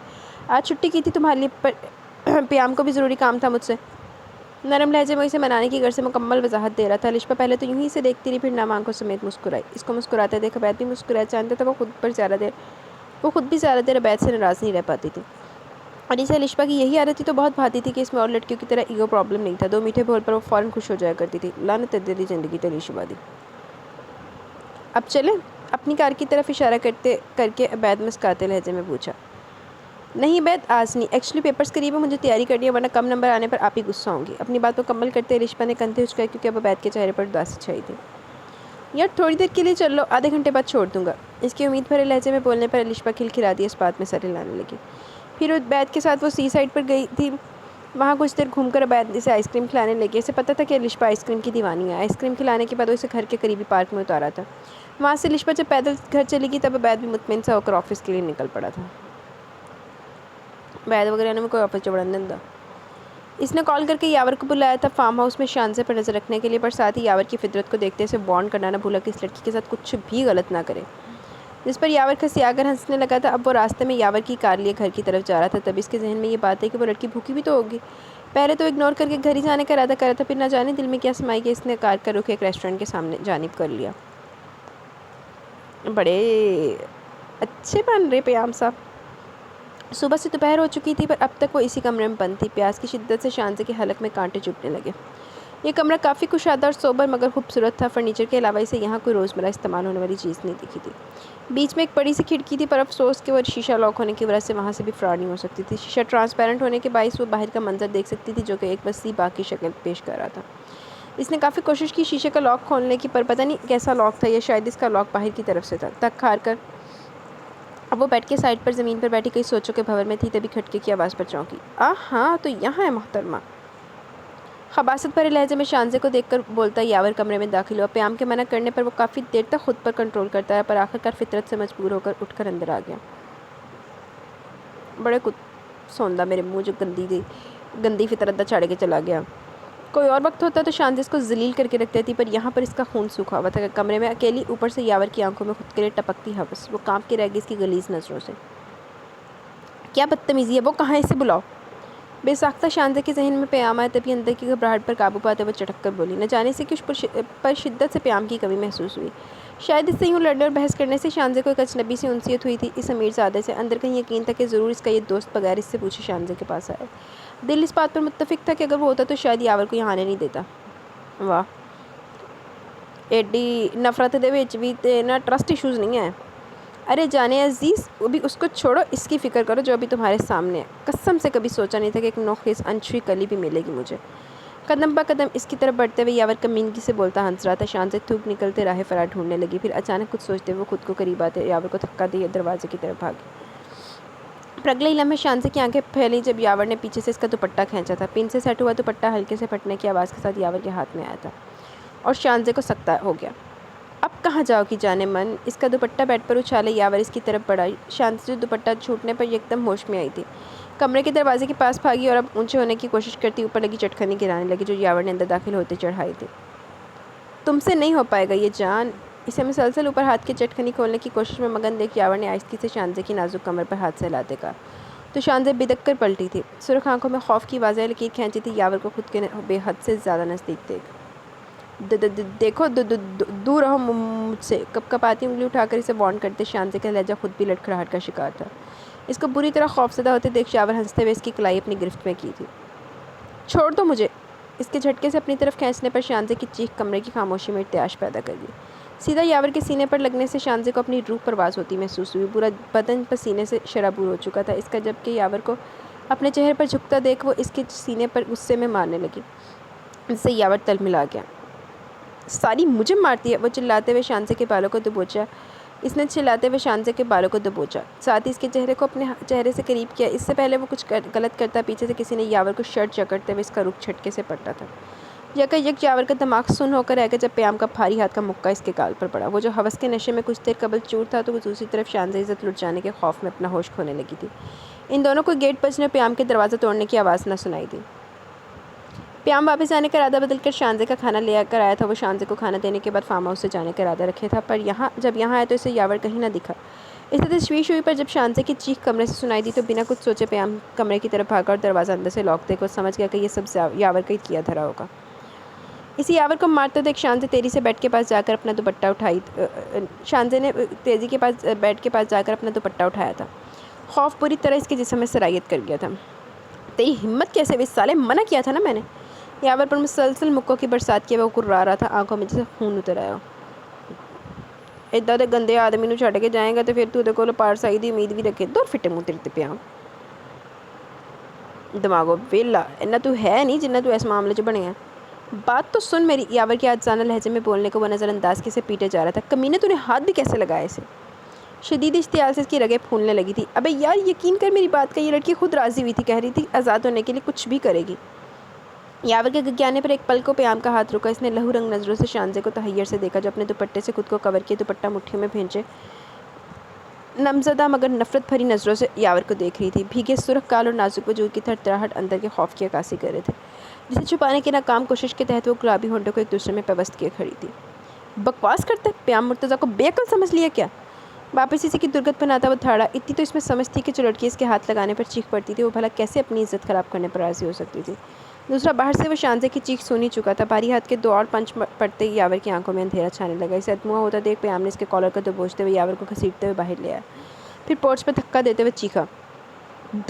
آج چھٹی کی تھی تمہارے لیے، پر پیام کو بھی ضروری کام تھا مجھ سے۔ نرم لہجے میں اسے منانے کی غرض سے مکمل وضاحت دے رہا تھا۔ الشبہ پہلے تو یوں ہی سے دیکھتی رہی، پھر نم آنکھوں سمیت مسکرائی۔ اس کو مسکراتے دیکھ عبید بھی مسکرایا۔ جانتا تھا وہ خود بھی زیادہ دیر عبید سے ناراض نہیں رہ پاتی تھی، اور اسے الشبہ کی یہی عادت تھی تو بہت بھاتی تھی کہ اس میں اور لڑکیوں کی طرح ایگو پرابلم نہیں تھا۔ 2 میٹھے بول پر وہ فوراً خوش ہو جایا کرتی تھی۔ لعنت تیری زندگی تیری الشبہ دی۔ اب چلیں؟ اپنی کار کی طرف اشارہ کر کے عبید مسکراتے لہجے میں پوچھا۔ نہیں عبید، آج نہیں، ایکچولی پیپرز قریب ہے، مجھے تیاری کرنی ہے، ورنہ کم نمبر آنے پر آپ ہی غصہ ہوں گی۔ اپنی بات مکمل کرتے الشبہ نے کندھے اچکائے، کیونکہ اب عبید کے چہرے پر اداسی چھائی تھی۔ یار تھوڑی دیر کے لیے چل لو، آدھے گھنٹے بعد چھوڑ دوں گا۔ اس کی امید بھرے لہجے میں بولنے پر الشبہ کھلکھلا دی، اس بات میں سر ہلانے لگی۔ پھر عبید کے ساتھ وہ سی سائڈ پر گئی تھی۔ وہاں کچھ دیر گھوم کر عبید اسے آئس کریم کھلانے لگی۔ اسے پتہ تھا کہ الشبہ آئس کریم کی دیوانی ہے۔ آئس کریم کھلانے کے بعد وہ اسے گھر کے قریبی پارک میں اتارا تھا۔ وہاں سے الشبہ جب پیدل گھر چلی گئی، تب عبید بھی مطمئن سا ہو کر آفس کے لیے نکل پڑا تھا۔ عبید وغیرہ نے کوئی آفس جوڑن دن دا۔ اس نے کال کر کے یاور کو بلایا تھا فارم ہاؤس میں شانزے پر نظر رکھنے کے لیے، پر ساتھ ہی یاور کی فطرت کو دیکھتے اسے وارن کرنا نہ بھولا کہ اس لڑکی کے ساتھ کچھ بھی غلط نہ کرے، جس پر یاور کھسیا کر ہنسنے لگا تھا۔ اب وہ راستے میں یاور کی کار لیے گھر کی طرف جا رہا تھا، تب اس کے ذہن میں یہ بات ہے کہ وہ لڑکی بھوکی بھی تو ہوگی۔ پہلے تو اگنور کر کے گھر ہی جانے کا ارادہ کرا تھا، پھر نہ جانے دل میں کیا سمائی کہ اس نے کار کا رخ ایک ریسٹورنٹ کے سامنے جانب کر لیا۔ بڑے اچھے بن رہے پیام صاحب۔ صبح سے دوپہر ہو چکی تھی، پر اب تک وہ اسی کمرے میں بند تھی۔ پیاس کی شدت سے شانزے کے حلق میں کانٹے چبھنے لگے۔ یہ کمرہ کافی کشادہ اور سوبر مگر خوبصورت تھا۔ فرنیچر کے علاوہ اسے یہاں کوئی روزمرہ استعمال ہونے والی چیز نہیں دکھی تھی۔ بیچ میں ایک بڑی سی کھڑکی تھی، پر افسوس کہ وہ شیشہ لاک ہونے کی وجہ سے وہاں سے بھی فراڈ نہیں ہو سکتی تھی۔ شیشہ ٹرانسپیرنٹ ہونے کے باعث وہ باہر کا منظر دیکھ سکتی تھی، جو کہ ایک وسیع باغ کی شکل پیش کر رہا تھا۔ اس نے کافی کوشش کی شیشے کا لاک کھولنے کی، پر پتہ نہیں کیسا لاک تھا، یا شاید اس کا لاک باہر کی طرف سے تھا۔ تک ہار کر اب وہ بیٹھ کے سائڈ پر زمین پر بیٹھی کئی سوچوں کے بھنور میں تھی، تبھی کھٹکے کی آواز پر چونکی۔ ہاں تو یہاں ہے محترمہ۔ خباثت بھرے لہجے میں شانزے کو دیکھ کر بولتا یاور کمرے میں داخل ہوا۔ پیام کے منع کرنے پر وہ کافی دیر تک خود پر کنٹرول کرتا رہا، پر آخر کار فطرت سے مجبور ہو کر اٹھ کر اندر آ گیا۔ بڑے سوندا میرے منہ جو گندی فطرت دا چھاڑ کے چلا گیا۔ کوئی اور وقت ہوتا تو شانزے اس کو ذلیل کر کے رکھ دیتی، پر یہاں پر اس کا خون سوکھا ہوا تھا۔ کمرے میں اکیلی، اوپر سے یاور کی آنکھوں میں خود کے لیے ٹپکتی ہوس، وہ کانپ کے رہ گئی اس کی غلیظ نظروں سے۔ کیا بدتمیزی ہے، وہ کہاں ہے، اسے بلاؤ۔ بے ساختہ شانزے کے ذہن میں پیام آیا، تبھی اندر کی گھبراہٹ پر قابو پاتے وہ چٹک کر بولی۔ نہ جانے سے کچھ پر شدت سے پیام کی کمی محسوس ہوئی۔ شاید اس سے یوں لڑنے اور بحث کرنے سے شانزے کو ایک اجنبی سی انسیت ہوئی تھی، اس امیر زادے سے۔ اندر کہیں یقین تھا کہ ضرور اس کا یہ دوست بغیر اس سے پوچھے شانزے کے پاس آئے۔ دل اس بات پر متفق تھا کہ اگر وہ ہوتا تو شاید یاور کو یہاں آنے نہیں دیتا۔ واہ، ایڈی نفرت دے وچ بھی تے نا ٹرسٹ ایشوز نہیں ہے۔ ارے جانے عزیز، ابھی اس کو چھوڑو، اس کی فکر کرو جو ابھی تمہارے سامنے ہے۔ قسم سے کبھی سوچا نہیں تھا کہ ایک نوخیز انچھوئی کلی بھی ملے گی مجھے۔ قدم با قدم اس کی طرف بڑھتے ہوئے یاور کمینگی سے بولتا ہنس رہا تھا۔ شانزے تھوک نکلتے راہ فرار ڈھونڈنے لگی، پھر اچانک کچھ سوچتے ہوئے وہ خود کو قریب آتے یاور کو دھکا دیے دروازے کی طرف بھاگی۔ پر اگلے لمحے شانزے کی آنکھیں پھیلیں جب یاور نے پیچھے سے اس کا دوپٹہ کھینچا تھا۔ پن سے سیٹ ہوا دوپٹہ ہلکے سے پھٹنے کی آواز کے ساتھ یاور کے ہاتھ میں آیا تھا اور شانزے کو سکتہ ہو گیا۔ اب کہاں جاؤ گی جانے من، اس کا دوپٹہ بیڈ پر اچھالے یاور اس کی طرف بڑھائی۔ شانزے جو دوپٹہ چھوٹنے پر یکدم ہوش میں آئی تھی، کمرے کے دروازے کے پاس بھاگی اور اب اونچے ہونے کی کوشش کرتی اوپر لگی چٹکنی گرانے لگی جو یاور نے اندر داخل ہوتے چڑھائی تھی۔ تم سے نہیں ہو پائے گا یہ جان۔ اسے مسلسل اوپر ہاتھ کی چٹکنی کھولنے کی کوشش میں مگن دیکھ یاور نے آہستگی سے شانزے کی نازک کمر پر ہاتھ سے ہلاتے کہا۔ تو شانزے بدک کر پلٹی تھی، سرخ آنکھوں میں خوف کی واضح لکیر کھینچی تھی، یاور کو خود کے بے حد سے زیادہ نزدیک دیکھ۔ دیکھو دور رہو مجھ سے، کپ کپاتی انگلی اٹھا کر اسے وارن کرتے شانزے کا لہجہ خود بھی لڑکھڑاہٹ کا شکار تھا۔ اس کو بری طرح خوفزدہ ہوتے دیکھ یاور ہنستے ہوئے اس کی کلائی اپنی گرفت میں کی تھی۔ چھوڑ دو مجھے، اس کے جھٹکے سے اپنی طرف کھینچنے پر شانزے کی چیخ کمرے کی خاموشی میں ارتعاش پیدا کر دی۔ سیدھا یاور کے سینے پر لگنے سے شانزے کو اپنی روح پرواز ہوتی محسوس ہوئی، پورا بدن پسینے سے شرابور ہو چکا تھا اس کا، جبکہ یاور کو اپنے چہرے پر جھکتا دیکھ وہ اس کے سینے پر غصے میں مارنے لگی، جس سے یاور تلملا گیا۔ ساری مجھے مارتی ہے، وہ چلاتے ہوئے شانزے کے بالوں کو دبوچا۔ اس نے چلاتے ہوئے شانزے کے بالوں کو دبوچا، ساتھ ہی اس کے چہرے کو اپنے چہرے سے قریب کیا۔ اس سے پہلے وہ کچھ غلط کرتا، پیچھے سے کسی نے یاور کو شرٹ جکڑتے ہوئے اس کا رخ جھٹکے سے پٹا تھا۔ یک یاور کا دماغ سن ہو کر رہ گیا جب پیام کا بھاری ہاتھ کا مکہ اس کے گال پر پڑا۔ وہ جو ہوس کے نشے میں کچھ دیر قبل چور تھا تو وہ دوسری طرف شانزے عزت لٹ جانے کے خوف میں اپنا ہوش کھونے لگی تھی۔ ان دونوں کو گیٹ بجنے اور پیام کے دروازہ توڑنے کی آواز نہ سنائی دی۔ پیام واپس جانے کا ارادہ بدل کر شانزے کا کھانا لے کر آیا تھا۔ وہ شانزے کو کھانا دینے کے بعد فارم ہاؤس سے جانے کا ارادہ رکھے تھا، پر جب یہاں آیا تو اسے یاور کہیں نہ دکھا۔ اسے تشویش ہوئی، پر جب شانزے کی چیخ کمرے سے سنائی دی تو بنا کچھ سوچے پیام کمرے کی طرف بھاگا اور دروازہ اندر سے لاک دے کر سمجھ گیا کہ یہ سب یاور کا ہی کیا دھرا ہوگا۔ اسی یاور کو مارتے دیکھ شانزے تیزی سے بیڈ کے پاس جا کر اپنا دوپٹہ شانزے نے تیزی کے پاس بیڈ کے پاس جا کر اپنا دوپٹہ اٹھایا تھا۔ خوف بری طرح اس کے جسم میں سرایت کر گیا تھا۔ تیری ہمت کیسے ہوئی سالے، منع کیا تھا نا میں نے۔ یاور پر مسلسل مکوں کی برسات کیے وہ کرا رہا تھا، آنکھوں میں جیسے خون اتر آیا۔ ادھر گندے آدمی نو چھڈ کے جائیں گا تو پھر تو دے کول پارسائی دی امید بھی رکھے۔ دور فٹے منہ تیرے تے پیام دماغو ویلا، اتنا تو ہے نہیں جنہ تو اس معاملے چ بنے ہیں۔ بات تو سن میری، یاور کے آجزانہ لہجے میں بولنے کو وہ نظر انداز کسے پیٹے جا رہا تھا۔ کمینے تو نے ہاتھ بھی کیسے لگایا اسے؟ شدید اشتعال سے اس کی رگیں پھولنے لگی تھی۔ ابے یار یقین کر میری بات کا، یہ لڑکی خود راضی ہوئی تھی، کہہ رہی تھی آزاد ہونے کے لیے کچھ بھی کرے گی۔ یاور کے گگیانے پر ایک پل کو پیام کا ہاتھ رکا۔ اس نے لہو رنگ نظروں سے شانزے کو تحیر سے دیکھا جو اپنے دوپٹے سے خود کو کور کیے دوپٹہ مٹھیوں میں بھینچے نمزدہ مگر نفرت بھری نظروں سے یاور کو دیکھ رہی تھی۔ بھیگے سرخ گال اور نازک وجود کی تھرتھراہٹ اندر کے خوف کی عکاسی کر رہے تھے، جسے چھپانے کی ناکام کوشش کے تحت وہ گلابی ہونٹوں کو ایک دوسرے میں پیوست کیے کھڑی تھی۔ بکواس کرتا ہے، پیام مرتضیٰ کو بے عقل سمجھ لیا کیا؟ واپس اسی کی درگت بناتا وہ دھاڑا۔ اتنی تو اس میں سمجھ تھی کہ جو لڑکی اس کے ہاتھ لگانے پر چیخ پڑتی تھی وہ بھلا کیسے اپنی عزت خراب کرنے پر راضی ہو سکتی تھی۔ دوسرا، باہر سے وہ شانزے کی چیخ سن ہی چکا تھا۔ بھاری ہاتھ کے دو اور پنچ پڑتے ہی یاور کی آنکھوں میں اندھیرا چھانے لگا۔ اسے ادموا ہوتا دیکھ پیام نے اس کے کالر کو دبوچتے ہوئے یاور کو گھسیٹتے ہوئے باہر لے آیا، پھر پورچ پہ دھکا دیتے ہوئے چیخا،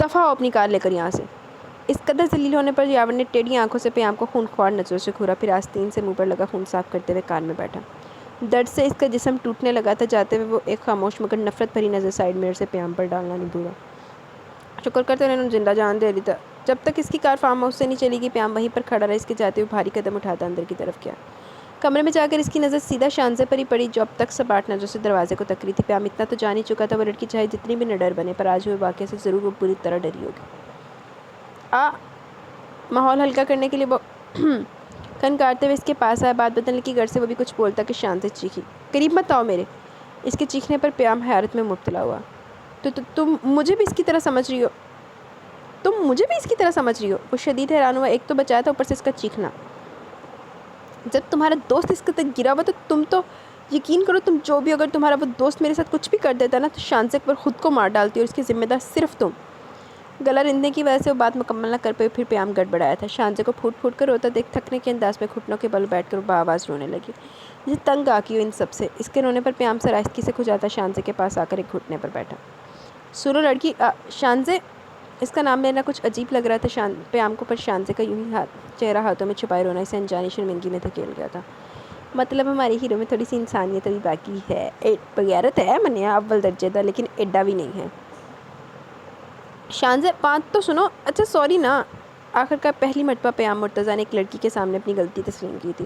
دفع ہو اپنی کار لے کر یہاں سے۔ اس قدر ذلیل ہونے پر یاور نے ٹیڑھی آنکھوں سے پیام کو خونخوار نظروں سے گھورا، پھر آستین سے منہ پر لگا خون صاف کرتے ہوئے کار میں بیٹھا۔ درد سے اس کا جسم ٹوٹنے لگا تھا۔ جاتے ہوئے وہ ایک خاموش مگر نفرت بھری نظر سائیڈ میرر سے پیام پر ڈالنا نہیں بھولا۔ شکر کرتے انہوں نے زندہ جان دے لی تھا۔ جب تک اس کی کار فارم ہاؤس سے نہیں چلی گی پیام وہیں پر کھڑا رہا۔ اس کے جاتے ہوئے بھاری قدم اٹھاتا اندر کی طرف گیا۔ کمرے میں جا کر اس کی نظر سیدھا شانزے پر ہی پڑی جو اب تک سپاٹ نظروں سے دروازے کو تک رہی تھی۔ پیام اتنا تو جان ہی چکا تھا وہ لڑکی چاہے جتنی بھی نہ ڈر بنے پر آج ہوئے واقعے سے ضرور وہ بری طرح ڈری ہوگی۔ ماحول ہلکا کرنے کے لیے وہ کھنکارتے ہوئے اس کے پاس آیا۔ بات بدلنے کی غرض سے وہ بھی کچھ بولتا کہ شانزے چیخی، قریب مت آؤ میرے۔ اس کے چیخنے پر پیام حیرت میں مبتلا ہوا۔ تم مجھے بھی اس کی طرح سمجھ رہی ہو؟ وہ شدید حیران ہوا، ایک تو بچایا تھا اوپر سے اس کا چیخنا۔ جب تمہارا دوست اس قدر گرا ہوا تو تم تو یقین کرو تم جو بھی، اگر تمہارا وہ دوست میرے ساتھ کچھ بھی کر دیتا نا تو شانزے پر خود کو مار ڈالتی اور اس کی ذمہ دار صرف تم۔ گلا رندنے کی وجہ سے وہ بات مکمل نہ کر پائی، پھر پیام گڑبڑایا تھا۔ شانزے کو پھوٹ پھوٹ کر روتا دیکھ تھکنے کے انداز میں گھٹنوں کے بل بیٹھ کر بآواز رونے لگی، جسے تنگ آ گئی ہو ان سب سے۔ اس کے رونے پر پیام سے آہستگی سے کھجاتا شانزے کے پاس آ کر ایک گھٹنے پر بیٹھا۔ سنو لڑکی، شانزے، اس کا نام لینا کچھ عجیب لگ رہا تھا پیام کو، پر شانزے کا یوں ہی چہرہ ہاتھوں میں چھپائے رونا اسے انجانی شرمندگی میں دھکیل گیا تھا۔ مطلب ہماری ہیرو میں تھوڑی سی انسانیت ابھی باقی ہے، بغیرت ہے منیا اول درجے دا، لیکن ایڈا بھی نہیں ہے۔ شانزے بات تو سنو، اچھا سوری نا۔ آخر کار پہلی مرتبہ پیام مرتضیٰ نے ایک لڑکی کے سامنے اپنی غلطی تسلیم کی تھی،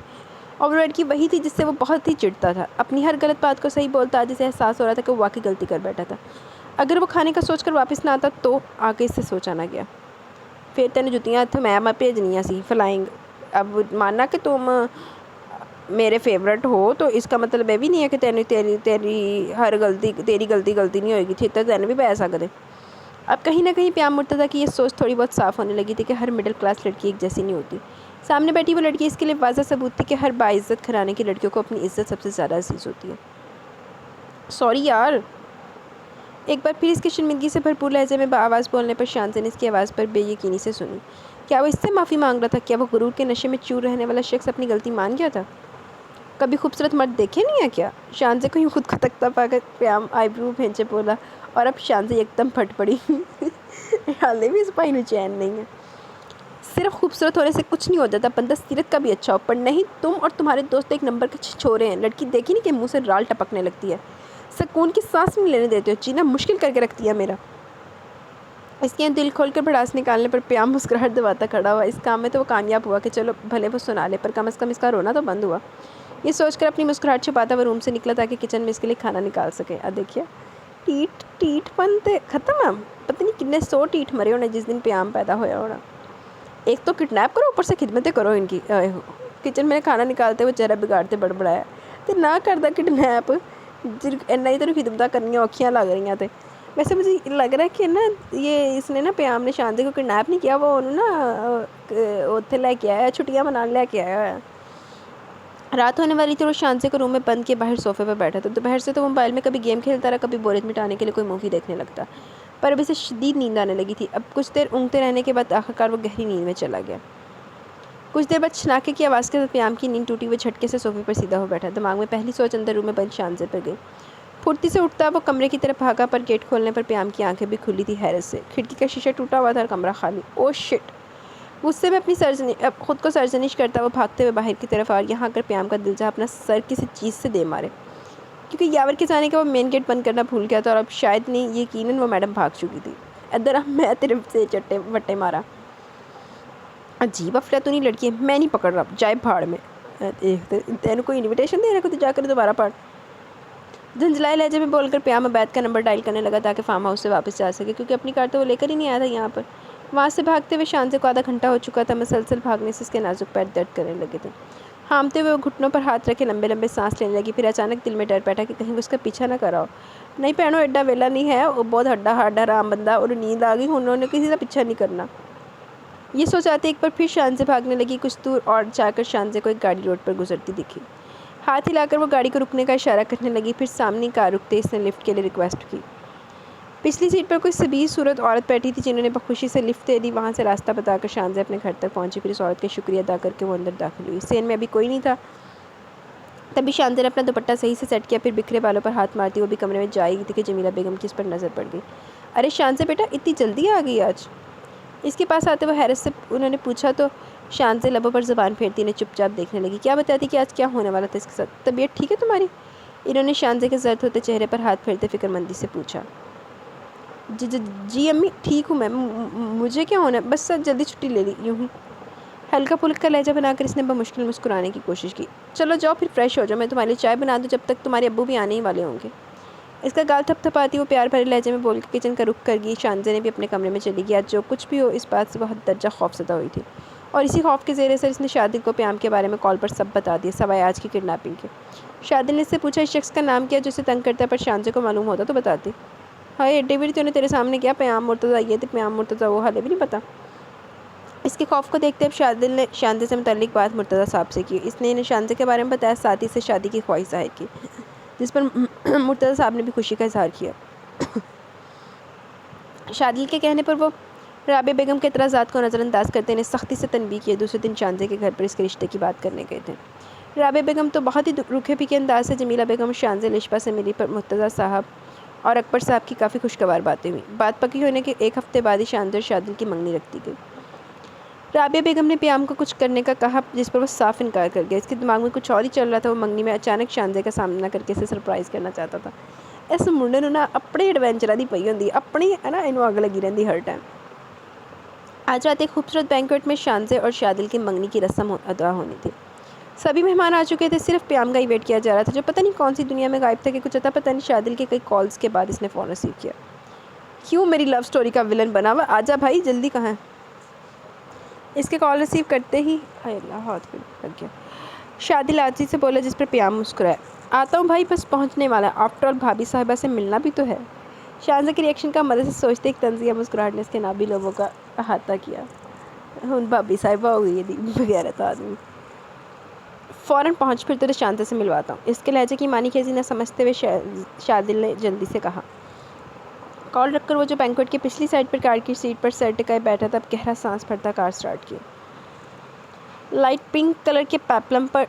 اور وہ لڑکی وہی تھی جس سے وہ بہت ہی چڑھتا تھا، اپنی ہر غلط بات کو صحیح بولتا، جسے احساس ہو رہا تھا کہ وہ واقعی غلطی کر بیٹھا تھا۔ اگر وہ کھانے کا سوچ کر واپس نہ آتا تو آگے اس سے سوچا نہ گیا۔ پھر تینے جتیاں تو میں بھیجنیاں سی فلائنگ۔ اب ماننا کہ تم میرے فیورٹ ہو تو اس کا مطلب یہ بھی نہیں ہے کہ تیری ہر غلطی غلطی نہیں ہوئے گی، تھی تو تینوں بھی پہ سکتے۔ اب کہیں نہ کہیں پیام مرتضیٰ کی یہ سوچ تھوڑی بہت صاف ہونے لگی تھی کہ ہر مڈل کلاس لڑکی ایک جیسی نہیں ہوتی۔ سامنے بیٹھی وہ لڑکی اس کے لیے واضح ثبوت تھی کہ ہر باعزت گھرانے کی لڑکیوں کو اپنی عزت سب سے زیادہ عزیز ہوتی ہے۔ سوری یار۔ ایک بار پھر اس کی شرمندگی سے بھرپور لہجے میں بآواز بولنے پر شانزے نے اس کی آواز پر بے یقینی سے سنی۔ کیا وہ اس سے معافی مانگ رہا تھا؟ کیا وہ غرور کے نشے میں چور رہنے والا شخص اپنی غلطی مان گیا تھا؟ کبھی خوبصورت مرد دیکھے نہیں ہے کیا؟ شانزے کو یوں خود کو تکتا پا کر پیام آئی برو بھینچے بولا، اور اب شانزے ایک دم پھٹ پڑی۔ حالے بھی اس پائی میں چین نہیں ہے۔ صرف خوبصورت ہونے سے کچھ نہیں ہو جاتا، بندہ سیرت کا بھی اچھا ہو، پر نہیں، تم اور تمہارے دوست ایک نمبر کے چھچورے ہیں۔ لڑکی دیکھی نہیں کہ منہ سے رال ٹپکنے لگتی ہے، سکون کی سانس نہیں لینے دیتے ہو، جینا مشکل کر کے رکھتی ہے میرا۔ اس کے دل کھول کر بھڑاس نکالنے پر پیام مسکراہٹ دباتا کھڑا ہوا۔ اس کام میں تو وہ کامیاب ہوا کہ چلو بھلے وہ سنا لے، پر کم از کم اس کا رونا تو بند ہوا۔ یہ سوچ کر اپنی مسکراہٹ چھپاتا وہ روم سے نکلا تاکہ کچن میں اس کے لیے کھانا نکال سکے۔ دیکھیے ٹیٹ پن تے ختم ہے، پتہ نہیں کتنے 100 ٹیٹ مرے ہونے جس دن پیام پیدا ہویا ہونا۔ ایک تو کڈنیپ کرو، اوپر سے خدمتیں کرو ان کی۔ کچن میں کھانا نکالتے ہوئے چہرہ بگاڑتے بڑبڑایا، تو نہ کردا کڈنیپ، اینا ہی تو خدمتیں کرنی اوکھیاں لگ رہی ہیں۔ ویسے مجھے لگ رہا ہے کہ نا یہ اس نے نا پیام نے شانزے کو کڈنیپ نہیں کیا، وہ انہوں نا اتھے لے کے آیا، چھٹیاں منانے لے کے آیا ہے۔ رات ہونے والی تھی اور شانزے کو روم میں بند کے باہر صوفے پر بیٹھا تھا۔ دوپہر سے تو موبائل میں کبھی گیم کھیلتا رہا، کبھی بوریت مٹانے کے لیے کوئی مووی دیکھنے لگتا، پر اب اسے شدید نیند آنے لگی تھی۔ اب کچھ دیر اونگتے رہنے کے بعد آخر کار وہ گہری نیند میں چلا گیا۔ کچھ دیر بعد چھناکے کی آواز کے ساتھ پیام کی نیند ٹوٹی، وہ جھٹکے سے صوفے پر سیدھا ہو بیٹھا۔ دماغ میں پہلی سوچ اندر روم میں بند شانزے پر گئی۔ پھرتی سے اٹھتا وہ کمرے کی طرف بھاگا، پر گیٹ کھولنے پر پیام کی آنکھیں بھی کھلی تھی حیرت سے۔ کھڑکی کا شیشہ ٹوٹا ہوا تھا اور کمرہ خالی۔ او شٹ! غصے میں اپنی خود کو سرزنش کرتا وہ بھاگتے ہوئے باہر کی طرف، اور یہاں کر پیام کا دل جہاں اپنا سر کسی چیز سے دے مارے، کیونکہ یاور کے جانے کا وہ مین گیٹ بند کرنا بھول گیا تھا، اور اب شاید نہیں، یقیناً وہ میڈم بھاگ چکی تھی۔ ادھر میں تیرے سے چٹے وٹے مارا، عجیب افلاطونی لڑکی ہے، میں نہیں پکڑ رہا، جائے بھاڑ میں۔ تینوں کوئی انویٹیشن دے رہا ہے تو جا کر دوبارہ پڑھ۔ جھنجھلائے لہجے میں بول کر پیام عبید کا نمبر ڈائل کرنے لگا تاکہ فارم ہاؤس سے واپس جا سکے، کیونکہ اپنی کار تو وہ لے کر ہی نہیں آیا تھا یہاں پر۔ وہاں سے بھاگتے ہوئے شانزے کو آدھا گھنٹہ ہو چکا تھا، مسلسل بھاگنے سے اس کے نازک پیر درد کرنے لگے تھے۔ ہامتے ہوئے وہ گھٹنوں پر ہاتھ رکھے لمبے لمبے سانس لینے لگی، پھر اچانک دل میں ڈر بیٹھا کہ کہیں اس کا پیچھا نہ کرا ہو۔ نہیں پہنو، ایڈا ویلا نہیں ہے، وہ بہت ہڈا رام بندہ، اور نیند آ گئی، انہوں نے کسی کا پیچھا نہیں کرنا۔ یہ سوچاتے ایک بار پھر شانزے بھاگنے لگی۔ کچھ دور اور جا کر شانزے کو ایک گاڑی روڈ پر گزرتی دکھی، ہاتھ ہلا کر وہ گاڑی کو رکنے کا اشارہ کرنے لگی، پھر سامنے کار رکتے اس نے لفٹ کے لیے ریکویسٹ کی۔ پچھلی سیٹ پر کوئی سبیز صورت عورت بیٹھی تھی جنہوں نے بخوشی سے لفٹ دے دی۔ وہاں سے راستہ بتا کر شانزے اپنے گھر تک پہنچی، پھر اس عورت کا شکریہ ادا کر کے وہ اندر داخل ہوئی۔ سین میں ابھی کوئی نہیں تھا، تبھی شانزے نے اپنا دوپٹہ صحیح سے سیٹ کیا، پھر بکھرے بالوں پر ہاتھ مارتی وہ بھی کمرے میں جا رہی تھی کہ جمیلہ بیگم کی اس پر نظر پڑ گئی۔ ارے شانزے بیٹا، اتنی جلدی آ گئی آج؟ اس کے پاس آتے وہ حیرت سے انہوں نے پوچھا تو شانزے لبوں پر زبان پھیرتی نے چپ چاپ دیکھنے لگی۔ کیا بتاتی کہ آج کیا ہونے والا تھا اس کے ساتھ؟ طبیعت ٹھیک ہے تمہاری؟ انہوں نے شانزے کے زرد ہوتے چہرے پر ہاتھ پھیرتے فکر مندی سے پوچھا۔ جی امی ٹھیک ہوں میں، مجھے کیا ہونا ہے، بس جلدی چھٹی لے لی یوں ہی۔ ہلکا پھلکا لہجہ بنا کر اس نے بمشکل مسکرانے کی کوشش کی۔ چلو جاؤ پھر فریش ہو جاؤ، میں تمہارے لیے چائے بنا دوں، جب تک تمہارے ابو بھی آنے ہی والے ہوں گے۔ اس کا گال تھپ تھپاتی وہ پیار بھرے لہجے میں بول کے کچن کا رخ کر گئی۔ شانزے نے بھی اپنے کمرے میں چلی گئی۔ آج جو کچھ بھی ہو اس بات سے وہ حد درجہ خوف زدہ ہوئی تھی، اور اسی خوف کے زیر اثر اس نے شادن کو پیام کے بارے میں کال پر سب بتا دیا، سوائے آج کی کڈنیپنگ کے۔ شادن نے اس سے پوچھا اس شخص کا نام کیا جو اسے تنگ کرتا ہے، پر شانزے کو معلوم ہوتا تو بتاتی۔ ہائے ڈیوڈ، تو نے تیرے سامنے کیا پیام مرتضیٰ یہ تھے، پیام مرتضیٰ وہ، حالے بھی نہیں پتہ؟ اس کے خوف کو دیکھتے اب شادل نے شانزے سے متعلق بات مرتضیٰ صاحب سے کی۔ اس نے انہیں شانزے کے بارے میں بتایا، ساتھ ہی سے شادی کی خواہش ظاہر کی، جس پر مرتضیٰ صاحب نے بھی خوشی کا اظہار کیا۔ شادل کے کہنے پر وہ رابعہ بیگم کے اعتراضات کو نظر انداز کرتے انہیں سختی سے تنبیہ کیے۔ دوسرے دن شانزے کے گھر پر اس کے رشتے کی بات کرنے گئے تھے۔ رابعہ بیگم تو بہت ہی روکھے پھیکے انداز سے جمیلہ بیگم اور شانزے لشپا سے ملی، پر مرتضیٰ صاحب اور اکبر صاحب کی کافی خوشگوار باتیں ہوئیں۔ بات پکی ہونے کے ایک ہفتے بعد ہی شانزے اور شادل کی منگنی رکھ دی گئی۔ رابعہ بیگم نے پیام کو کچھ کرنے کا کہا، جس پر وہ صاف انکار کر گیا۔ اس کے دماغ میں کچھ اور ہی چل رہا تھا۔ وہ منگنی میں اچانک شانزے کا سامنا کر کے اسے سرپرائز کرنا چاہتا تھا۔ اس منڈے نوں نا اپنے ایڈوینچراں دی پئی ہوندی، اپنی ہے نا اینوں اگ لگی رہندی ہر ٹائم۔ آج رات ایک خوبصورت بینکویٹ میں شانزے اور شادل کی منگنی کی رسم ادا ہونی تھی۔ سبھی مہمان آ چکے تھے، صرف پیام کا ہی ویٹ کیا جا رہا تھا، جو پتہ نہیں کون سی دنیا میں غائب تھا کہ کچھ پتہ نہیں۔ شادل کے کئی کالز کے بعد اس نے فون ریسیو کیا۔ کیوں میری لو سٹوری کا ولن بنا ہوا؟ آجا بھائی، جلدی کہاں ہے؟ اس کے کال ریسیو کرتے ہی ہائے اللہ ہاتھ پہ لگ گیا۔ شادل آجزی سے بولا، جس پر پیام مسکرایا۔ آتا ہوں بھائی، بس پہنچنے والا۔ آفٹر آل بھابھی صاحبہ سے ملنا بھی تو ہے۔ شانزے کے ریئیکشن کا مدد سے سوچتے ایک طنزیہ مسکراہٹ نے اس کے نابی لوگوں کا احاطہ کیا۔ ہن بھابھی صاحبہ ہو گئی ہے بغیرت آدمی۔ فوراً پہنچ، پھر تجھے شانزے سے ملواتا ہوں۔ اس کے لہجے کی معنی خیزی نہ سمجھتے ہوئے شادل نے جلدی سے کہا۔ کال رکھ کر وہ جو بینکویٹ کی پچھلی سائڈ پر کار کی سیٹ پر سر ٹکائے بیٹھا تھا، اب گہرا سانس بھرتا کار سٹارٹ کی۔ لائٹ پنک کلر کے پیپلم پر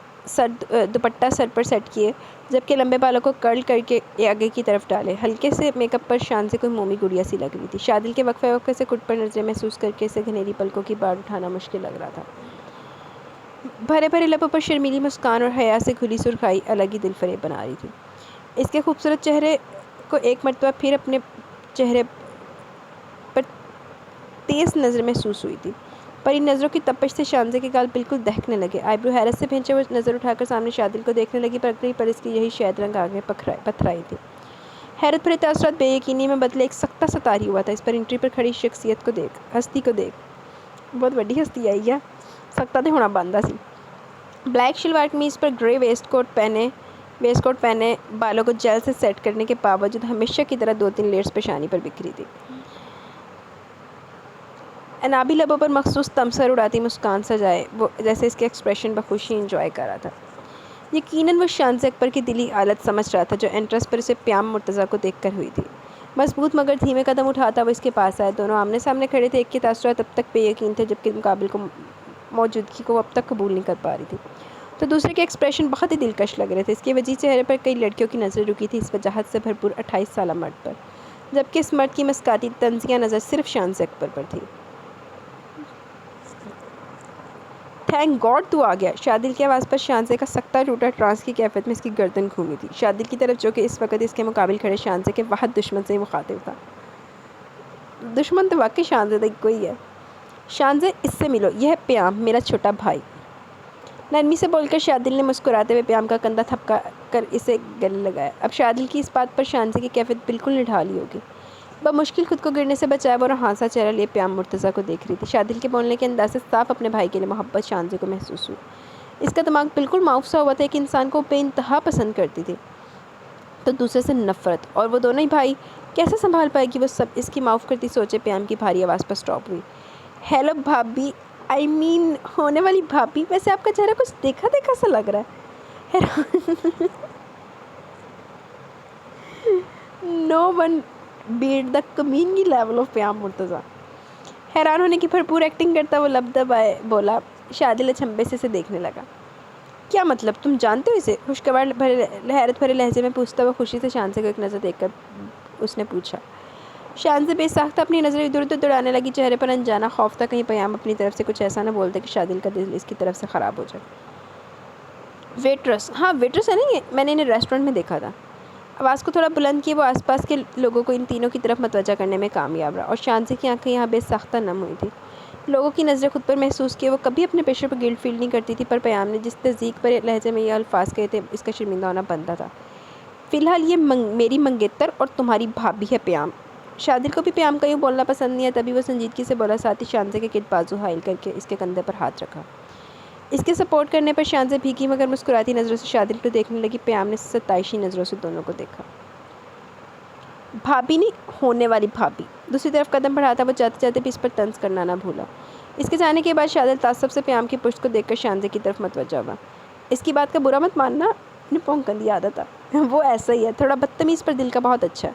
دوپٹہ سر پر سیٹ کیے، جبکہ لمبے بالوں کو کرل کر کے آگے کی طرف ڈالے۔ ہلکے سے میک اپ پر شانزے کوئی مومی گڑیا سی لگ رہی تھی۔ شادل کے وقفے وقفے سے کٹ پر نظریں محسوس کر کے اسے گھنیری پلکوں کی باڑ اٹھانا مشکل لگ رہا تھا۔ بھرے بھرے لبوں پر شرمیلی مسکان اور حیا سے کھلی سرخائی الگ ہی دل فریب بنا رہی تھی۔ اس کے خوبصورت چہرے کو ایک مرتبہ پھر اپنے چہرے پر تیز نظر محسوس ہوئی تھی، پر ان نظروں کی تپش سے شانزے کے گال بالکل دہکنے لگے۔ آئی برو حیرت سے بھینچے وہ نظر اٹھا کر سامنے شادل کو دیکھنے لگی، پر اس کی یہی شہد رنگ آنکھیں پتھرائی تھی۔ حیرت بھرے تاثرات بے یقینی میں بدلے ایک سکتہ سا طاری ہوا تھا۔ اس پر انٹری پر کھڑی شخصیت کو دیکھ، ہستی کو دیکھ۔ بہت بڑی ہستی آئی ہے، سکتہ تے ہونا باندھا سی۔ بلیک شلوار قمیض پر گرے ویسٹ کوٹ پہنے، بالوں کو جیل سے سیٹ کرنے کے باوجود ہمیشہ کی طرح 2-3 لیئرز پیشانی پر بکھری تھی۔ انابی لبوں پر مخصوص تمسر اڑاتی مسکان سجائے وہ جیسے اس کے ایکسپریشن بخوشی انجوائے کر رہا تھا۔ یقیناً وہ شانزے اکبر کی دلی حالت سمجھ رہا تھا، جو انٹرس پر اسے پیام مرتضیٰ کو دیکھ کر ہوئی تھی۔ مضبوط مگر دھیمے قدم اٹھاتا وہ اس کے پاس آیا۔ دونوں آمنے سامنے کھڑے تھے۔ ایک کے تاثرات اب تک بے یقین تھے، جبکہ مقابل کو موجودگی کو اب تک قبول نہیں کر پا رہی تھی، تو دوسرے کے ایکسپریشن بہت ہی دلکش لگ رہے تھے۔ اس کے وجیح چہرے پر کئی لڑکیوں کی نظریں رکی تھی، اس وجاہت سے بھرپور 28 سالہ مرد پر، جبکہ اس مرد کی مسکاتی طنزیہ نظر صرف شانزے اکبر پر تھی۔ تھینک گاڈ تو آ گیا۔ شادل کی آواز پر شانزے کا سکتہ ٹوٹا ٹرانس کی کیفیت میں اس کی گردن گھومی تھی، شادل کی طرف، جو کہ اس وقت اس کے مقابل کھڑے شانزے کے واحد دشمن سے مخاطب تھا۔ دشمن تو واقعی شانزے کا کوئی ہے۔ شانزے، اس سے ملو، یہ ہے پیام، میرا چھوٹا بھائی۔ نرمی سے بول کر شادل نے مسکراتے ہوئے پیام کا کندھا تھپکا کر اسے گلے لگایا۔ اب شادل کی اس بات پر شانزے کی کیفیت بالکل نڈھالی ہوگی۔ بمشکل خود کو گرنے سے بچایا وہ ہانسا چہرہ لیے پیام مرتضیٰ کو دیکھ رہی تھی۔ شادل کے بولنے کے انداز سے صاف اپنے بھائی کے لیے محبت شانزے کو محسوس ہوئی۔ اس کا دماغ بالکل معاف سا ہوا تھا۔ ایک انسان کو بے انتہا پسند کرتی تھی تو دوسرے سے نفرت، اور وہ دونوں ہی بھائی کیسے سنبھال پائے گی؟ وہ سب اس کی معاف کرتی سوچے پیام کی بھاری آواز پر سٹاپ ہوئی۔ ہیلو بھابھی، ہونے والی بھابھی، ویسے آپ کا چہرہ کچھ دیکھا دیکھا سا لگ رہا ہے۔ نو ون بیٹ دا کمینگی لیول آف پیام مرتضیٰ۔ حیران ہونے کی بھرپور ایکٹنگ کرتا وہ لب دبائے بولا۔ شادل اچنبھے سے اسے دیکھنے لگا۔ کیا مطلب، تم جانتے ہو اسے؟ خوشگوار حیرت بھرے لہجے میں پوچھتا وہ خوشی سے شانزے کو ایک نظر دیکھ کر اس نے پوچھا۔ شانزے بے ساختہ اپنی نظریں ادھر ادھر دوڑانے لگی، چہرے پر انجانا خوف تھا کہیں پیام اپنی طرف سے کچھ ایسا نہ بولتے کہ شادل کا دل اس کی طرف سے خراب ہو جائے۔ ویٹرس؟ ہاں ویٹرس ہے نا، یہ میں نے انہیں ریسٹورنٹ میں دیکھا تھا۔ آواز کو تھوڑا بلند کی وہ آس پاس کے لوگوں کو ان تینوں کی طرف متوجہ کرنے میں کامیاب رہا، اور شانزے کی آنکھیں یہاں بے ساختہ نم ہوئی تھی۔ لوگوں کی نظریں خود پر محسوس کیے وہ کبھی اپنے پیشے پر گلٹ فیل نہیں کرتی تھی، پر پیام نے جس تذیق پر لہجے میں یہ الفاظ کہے تھے اس کا شرمندہ ہونا بنتا تھا۔ فی الحال یہ میری منگیتر اور تمہاری بھابھی ہے پیام۔ شادل کو بھی پیام کا یوں بولنا پسند نہیں ہے، تبھی وہ سنجیدگی سے بولا، ساتھ ہی شانزے کے گرد بازو حائل کر کے اس کے کندھے پر ہاتھ رکھا۔ اس کے سپورٹ کرنے پر شانزے بھیگی مگر مسکراتی نظروں سے شادل کو دیکھنے لگی۔ پیام نے ستائشی نظروں سے دونوں کو دیکھا۔ بھابھی نہیں، ہونے والی بھابھی۔ دوسری طرف قدم بڑھاتا وہ جاتے جاتے بھی اس پر طنز کرنا نہ بھولا۔ اس کے جانے کے بعد شادل تعصب سے پیام کی پشت کو دیکھ کر شانزے کی طرف متوجہ ہوا۔ اس کی بات کا برا مت ماننا، اپنے پونکندی عادت تھا، وہ ایسا ہی ہے، تھوڑا بدتمیز پر دل کا بہت اچھا ہے۔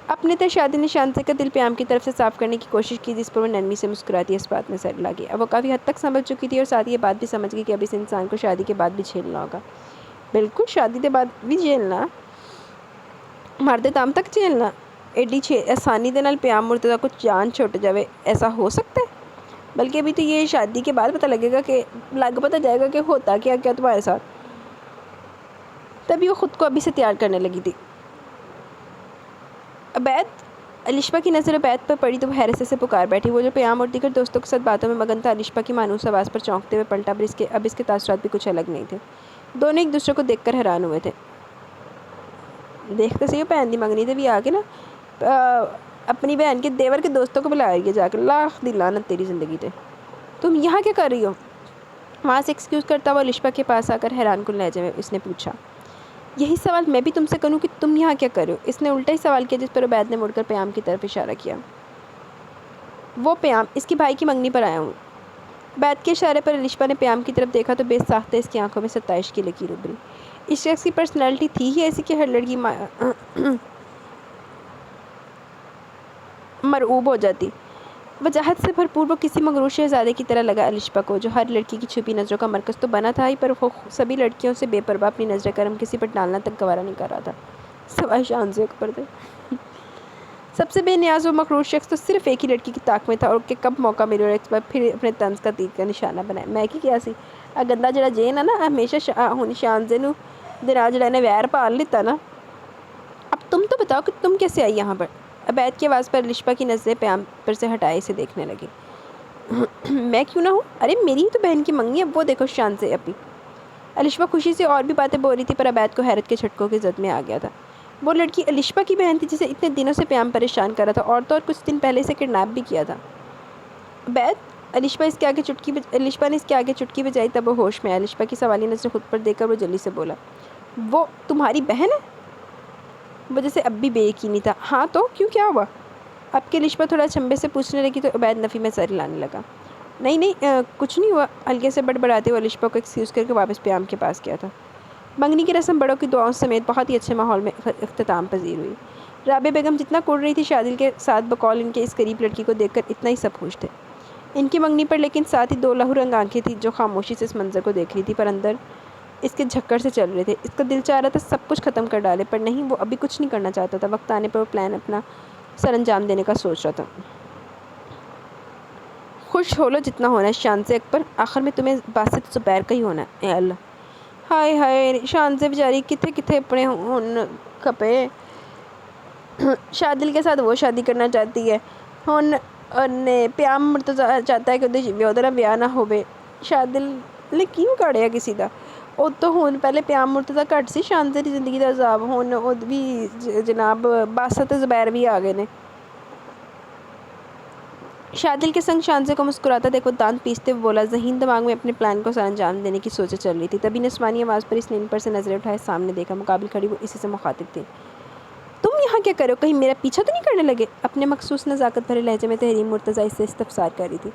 اپنے تے شادل نے شانزے کا دل پیام کی طرف سے صاف کرنے کی کوشش کی، جس پر وہ نرمی سے مسکراتی اس بات میں سر لگی۔ اب وہ کافی حد تک سمجھ چکی تھی اور ساتھ یہ بات بھی سمجھ گئی کہ اب اس انسان کو شادی کے بعد بھی جھیلنا ہوگا۔ بالکل، شادی کے بعد بھی جھیلنا، مردے تام تک جھیلنا، ایڈی آسانی دے نال پیام مرتضیٰ کو جان چھوٹ جاوے، ایسا ہو سکتا ہے؟ بلکہ ابھی تو یہ شادی کے بعد پتہ لگے گا کہ پتہ جائے گا کہ ہوتا کیا کیا تمہارے ساتھ۔ تبھی وہ خود کو ابھی سے تیار کرنے لگی تھی۔ عبید، الشبا کی نظر عبید پر پڑی تو وہ حیرت سے پکار بیٹھی۔ وہ جو پیام اور دیگر دوستوں کے ساتھ باتوں میں مگن تھا، الشبا کی مانوس آواز پر چونکتے ہوئے پلٹا، اب اس کے تاثرات بھی کچھ الگ نہیں تھے۔ دونوں ایک دوسرے کو دیکھ کر حیران ہوئے تھے۔ دیکھتے سے بہن دی منگنی تے بھی آ کے نا اپنی بہن کے دیور کے دوستوں کو بلایا گیا جا کر، لاکھ دی لعنت تیری زندگی تے، تم یہاں کیا کر رہی ہو؟ وہاں سے ایکسکیوز کرتا ہوا الشبا کے پاس آ کر حیران کن لہجے میں اس نے پوچھا۔ یہی سوال میں بھی تم سے کروں کہ تم یہاں کیا کر رہے ہو؟ اس نے الٹا ہی سوال کیا، جس پر عبید نے مڑ کر پیام کی طرف اشارہ کیا۔ وہ پیام، اس کی بھائی کی منگنی پر آیا ہوں۔ عبید کے اشارے پر الشبا نے پیام کی طرف دیکھا تو بے ساختہ اس کی آنکھوں میں ستائش کی لکیر ابھری۔ اس شخص کی پرسنالٹی تھی ہی ایسی کہ ہر لڑکی مرعوب ہو جاتی۔ وجاہت سے بھرپور وہ کسی مغرور شہزادے کی طرح لگا الشبا کو، جو ہر لڑکی کی چھپی نظروں کا مرکز تو بنا تھا ہی، پر وہ سبھی لڑکیوں سے بے پرواہ اپنی نظر کرم کسی پر ڈالنا تک گوارا نہیں کر رہا تھا، سوائے شانزے پر تھے۔ سب سے بے نیاز وہ مغرور شخص تو صرف ایک ہی لڑکی کی طاق میں تھا، اور کہ کب موقع ملے اور ایک بار پھر اپنے طنز کا تیر کا نشانہ بنائے۔ میں کی کیا سی گندا جڑا جین ہے نا، ہمیشہ ہن شانزے نو دراج جڑا نے ویر پال لیتا نا۔ اب تم تو بتاؤ کہ تم کیسے آئی یہاں پر؟ عبید کی آواز پر الشبا کی نظریں پیام پر سے ہٹائے اسے دیکھنے لگی۔ میں کیوں نہ ہوں؟ ارے میری ہی تو بہن کی منگنی ہے، وہ دیکھو شانزے اپی۔ الشبا خوشی سے اور بھی باتیں بول رہی تھی، پر عبید کو حیرت کے جھٹکوں کی زد میں آ گیا تھا۔ وہ لڑکی الشبا کی بہن تھی جسے اتنے دنوں سے پیام پریشان کر رہا تھا، اور تو اور کچھ دن پہلے اسے کڈنیپ بھی کیا تھا۔ عبید، الشبا نے اس کے آگے چٹکی بجائی، تب وہ ہوش میں آیا۔ الشبا کی سوالی نظر خود پر دیکھ کر وہ جلدی سے بولا، وہ تمہاری بہن ہے؟ وہ جیسے اب بھی بے یقینی تھا۔ ہاں تو کیوں، کیا ہوا؟ اب کہ الشبا تھوڑا چنبے سے پوچھنے لگی تو عبید نفی میں سر ہلانے لگا۔ نہیں کچھ نہیں ہوا، ہلکے سے بڑبڑاتے ہوئے الشبا کو ایکسکیوز کر کے واپس پیام کے پاس گیا تھا۔ منگنی کی رسم بڑوں کی دعاؤں سمیت بہت ہی اچھے ماحول میں اختتام پذیر ہوئی۔ رابعہ بیگم جتنا کڑ رہی تھی شادل کے ساتھ بقول ان کے اس قریب لڑکی کو دیکھ کر، اتنا ہی سب خوش تھے ان کی منگنی پر، لیکن ساتھ ہی دو لہو رنگ آنکھیں تھیں جو خاموشی سے اس منظر کو دیکھ رہی تھی، پر اندر اس کے جھکڑ سے چل رہے تھے۔ اس کا دل چاہ رہا تھا سب کچھ ختم کر ڈالے، پر نہیں، وہ ابھی کچھ نہیں کرنا چاہتا تھا۔ وقت آنے پر وہ پلان اپنا سر انجام دینے کا سوچ رہا تھا۔ خوش ہو لو جتنا ہونا ہے شانزے اکبر، آخر میں تمہیں باسط زبیر کا ہی ہونا ہے۔ اے اللہ، ہائے ہائے، شانزے بیچاری کتنے اپنے ہن کھپے۔ شادل کے ساتھ وہ شادی کرنا چاہتی ہے، ہن پیام مرتضیٰ چاہتا ہے کہ وہ بیاہ نہ ہوئے۔ شادل نے کیوں کاڑیا کسی دا؟ وہ تو ہن پہلے پیام مرتضیٰ گھٹ سی شانزے دی زندگی دا عذاب، ہن وہ بھی جناب باسط زبیر بھی آ گئے نے۔ شادل کے سنگ شانزے کو مسکراتا دیکھ وہ دانت پیستے ہوئے بولا، ذہین دماغ میں اپنے پلان کو سر انجام دینے کی سوچیں چل رہی تھی۔ تبھی نسوانی آواز پر اس نے ان پر سے نظریں اٹھائے سامنے دیکھا، مقابل کھڑی وہ اسی سے مخاطب تھی۔ تم یہاں کیا کرو؟ کہیں میرا پیچھا تو نہیں کرنے لگے؟ اپنے مخصوص نزاکت بھرے لہجے میں تحریم مرتضیٰ اس سے استفسار کر رہی تھی۔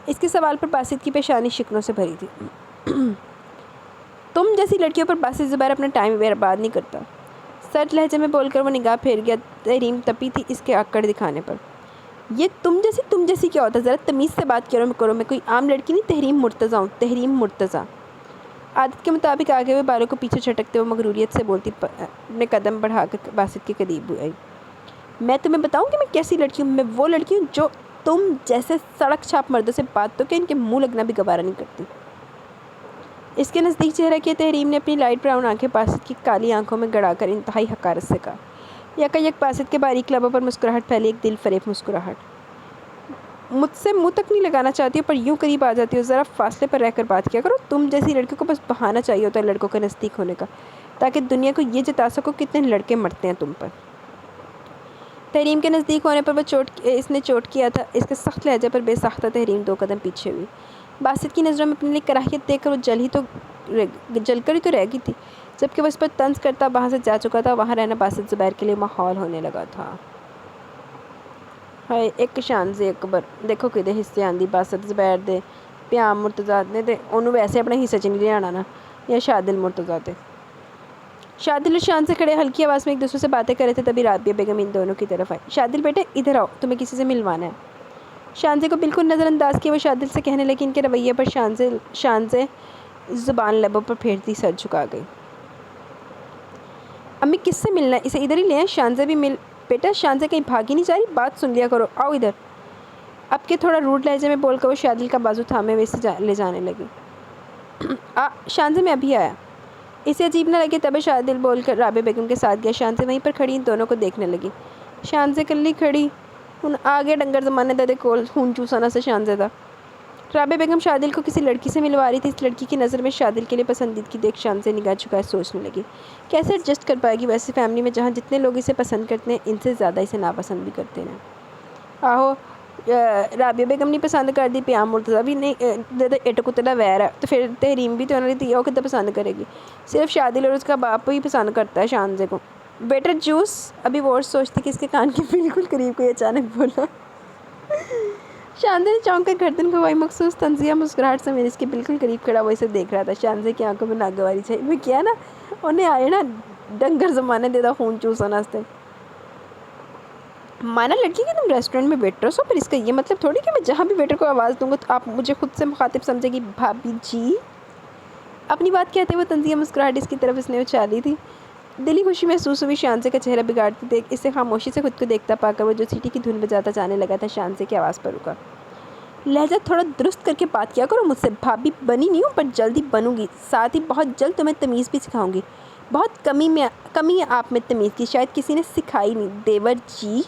اس کے سوال پر باسط کی پیشانی شکنوں سے بھری تھی۔ تم جیسی لڑکیوں پر باسط زبیر اپنا ٹائم برباد نہیں کرتا، سرد لہجے میں بول کر وہ نگاہ پھیر گیا۔ تحریم تپی تھی اس کے آکڑ دکھانے پر۔ یہ تم جیسی کیا ہوتا؟ ذرا تمیز سے بات کرو، میں کوئی عام لڑکی نہیں، تحریم مرتضیٰ ہوں، تحریم مرتضیٰ۔ عادت کے مطابق آگے ہوئے بالوں کو پیچھے چھٹکتے ہوئے مغروریت سے بولتی اپنے قدم بڑھا کر باسط کے قریب آئی۔ میں تمہیں بتاؤں کہ میں کیسی لڑکی ہوں؟ میں وہ لڑکی ہوں جو تم جیسے سڑک چھاپ مردوں سے بات تو کہ ان کے منہ لگنا بھی گوارا نہیں کرتی۔ اس کے نزدیک چہرہ کیا تحریم نے اپنی لائٹ براؤن آنکھیں باسط کی کالی آنکھوں میں گڑا کر انتہائی حقارت سے کہا۔ یک باسط کے باریک لبوں پر مسکراہٹ پھیلی، ایک دل فریب مسکراہٹ۔ مجھ سے منہ تک نہیں لگانا چاہتی ہو، پر یوں قریب آ جاتی ہو، ذرا فاصلے پر رہ کر بات کیا کرو۔ تم جیسی لڑکیوں کو بس بہانہ چاہیے ہوتا ہے لڑکوں کے نزدیک ہونے کا، تاکہ دنیا کو یہ جتا سکو کتنے لڑکے مرتے ہیں تم پر۔ تحریم کے نزدیک ہونے پر اس نے چوٹ کیا تھا، اس کے سخت لہجے پر بے ساختہ تحریم دو قدم پیچھے ہوئی۔ باسط کی نظروں میں اپنے لیے کراہیت دیکھ کر وہ جل کر ہی تو رہ گئی تھی، جبکہ وہ اس پر طنز کرتا وہاں سے جا چکا تھا۔ وہاں رہنا باسط زبیر کے لیے ماحول ہونے لگا تھا۔ ہائے ایک شانزے اکبر دیکھو کدے حصے آندی باسط زبیر دے پیام مرتضیٰ نے تے انہوں ویسے اپنے حصے چ نہیں لیانا نا یا شادل مرتضیٰ تے شادل اور شانزے کھڑے ہلکی آواز میں ایک دوسرے سے باتیں کر رہے تھے تبھی رابعہ بیگم ان دونوں کی طرف آئی۔ شادل بیٹے ادھر آؤ، تمہیں کسی سے ملوانا ہے۔ شانزے کو بالکل نظر انداز کیا وہ شادل سے کہنے لگی، ان کے رویے پر شانزے زبان لبوں پر پھیرتی سر جھکا گئی۔ امی کس سے ملنا ہے؟ اسے ادھر ہی لے آئیں۔ شانزے بھی مل بیٹا شانزے کہیں بھاگی نہیں جا رہی، بات سن لیا کرو، آؤ ادھر۔ اب کے تھوڑا روڈ لہجے میں بول کر وہ شادل کا بازو تھامے ہوئے اسے لے جانے لگی۔ شانزے میں ابھی آیا۔ اسے عجیب نہ لگے تب شادل بول کر رابعہ بیگم کے ساتھ گیا۔ شانزے وہیں پر کھڑی ان دونوں کو دیکھنے لگی۔ شانزے کلی کھڑی ان آگے ڈنگر زمانے دے کول خون چوسانا سے شانزے دا۔ رابعہ بیگم شادل کو کسی لڑکی سے ملوا رہی تھی۔ اس لڑکی کی نظر میں شادل کے لیے پسندیدگی دیکھ شانزے نگاہ چکائے سوچنے لگی کیسے ایڈجسٹ کر پائے گی ویسی فیملی میں جہاں جتنے لوگ اسے پسند کرتے ہیں ان سے زیادہ اسے ناپسند بھی کرتے ہیں۔ آہو رابعہ بیگم نہیں پسند کر دی، پیام مرتضیٰ بھی نہیں، اٹ کتلا ویر ہے تو پھر تحریم بھی تو انہوں نے دیا، وہ کتنا پسند کرے گی؟ صرف شادل اور اس کا باپ ہی پسند کرتا ہے شانزے کو۔ بیٹر جوس ابھی وہ سوچتی کہ اس کے کان کے بالکل قریب کوئی اچانک بولا۔ شانزے نے چونک کر گردن کو مخصوص طنزیہ مسکراہٹ سے میرے اس کے بالکل قریب کھڑا وہ اسے دیکھ رہا تھا۔ شانزے کی آنکھوں میں ناگواری چھائی۔ میں کیا نا انہیں آئے نا ڈنگر زمانے دے دا خون چوسنا سے مانا لڑکی کہ تم ریسٹورنٹ میں ویٹرس ہو، پر اس کا یہ مطلب تھوڑی کہ میں جہاں بھی ویٹر کو آواز دوں گا تو آپ مجھے خود سے مخاطب سمجھے گی بھابھی جی۔ اپنی بات کہتے ہوئے طنزیہ مسکراہٹ اس کی طرف اس نے اچھالی تھی۔ دلی خوشی محسوس ہوئی شانزے کا چہرہ بگاڑتی دیکھ اسے خاموشی سے خود کو دیکھتا پا کر وہ جو سیٹی کی دھن بجاتا جانے لگا تھا شانزے کی آواز پر رکا۔ لہجہ تھوڑا درست کر کے بات کیا کرو مجھ سے، بھابھی بنی نہیں ہوں پر جلدی بنوں گی، ساتھ ہی بہت جلد تمہیں تمیز بھی سکھاؤں گی۔ بہت کمی ہے آپ میں تمیز کی، شاید کسی نے سکھائی نہیں دیور جی۔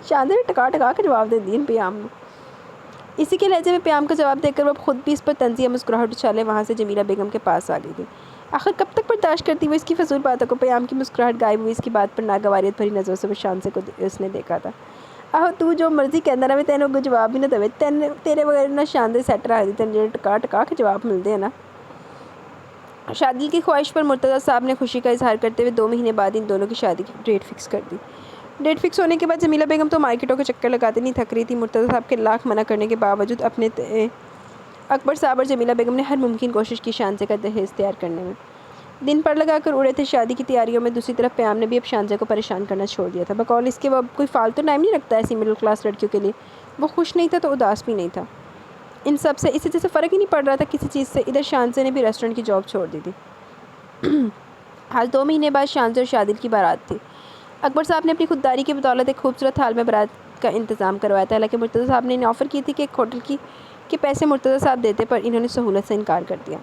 شانزے نے ٹکا ٹکا کے جواب دے دیا پیام نے۔ اسی کے لہجے میں پیام کا جواب دے کر وہ خود بھی اس پر طنزیہ مسکراہٹ اچھالے وہاں سے جمیلہ بیگم کے پاس آ گئی تھی۔ آخر کب تک برداشت کرتی وہ اس کی فضول باتوں کو؟ پیام کی مسکراہٹ غائب ہوئی، اس کی بات پر ناگواریت بھری نظروں سے وہ شانزے کو اس نے دیکھا تھا۔ آہو تو جو مرضی کہندا رہے تینوں کو جواب بھی نہ دے، تیرے بغیر نہ شانزے سیٹ رہا دی تینوں ٹکا ٹکا کے جواب ملتے ہیں نا۔ شادی کی خواہش پر مرتضیٰ صاحب نے خوشی کا اظہار کرتے ہوئے 2 مہینے بعد ان دونوں کی شادی کی ڈیٹ فکس کر دی۔ ڈیٹ فکس ہونے کے بعد جمیلہ بیگم تو مارکیٹوں کے چکر لگاتے نہیں تھک رہی تھی۔ مرتضیٰ صاحب کے لاکھ منع کرنے کے باوجود اپنے اکبر صاحب اور جمیلہ بیگم نے ہر ممکن کوشش کی شانزے کا دہیز تیار کرنے میں۔ دن پر لگا کر اڑے تھے شادی کی تیاریوں میں۔ دوسری طرف پیام نے بھی اب شانزے کو پریشان کرنا چھوڑ دیا تھا۔ بقول اس کے وہ اب کوئی فالتو ٹائم نہیں رکھتا ایسی مڈل کلاس لڑکیوں کے لیے۔ وہ خوش نہیں تھا تو اداس بھی نہیں تھا ان سب سے، اسے جیسے فرق ہی نہیں پڑ رہا تھا کسی چیز سے۔ ادھر شانزے نے بھی ریسٹورنٹ کی جاب چھوڑ دی تھی۔ آج 2 مہینے بعد شانزے اور شادل کی بارات تھی۔ اکبر صاحب نے اپنی خودداری کی بدولت ایک خوبصورت ہال میں بارات کا انتظام کروایا تھا۔ حالانکہ مرتضیٰ صاحب نے انہیں آفر کی تھی کہ ایک ہوٹل کے پیسے مرتضیٰ صاحب دیتے پر انہوں نے سہولت سے انکار کر دیا۔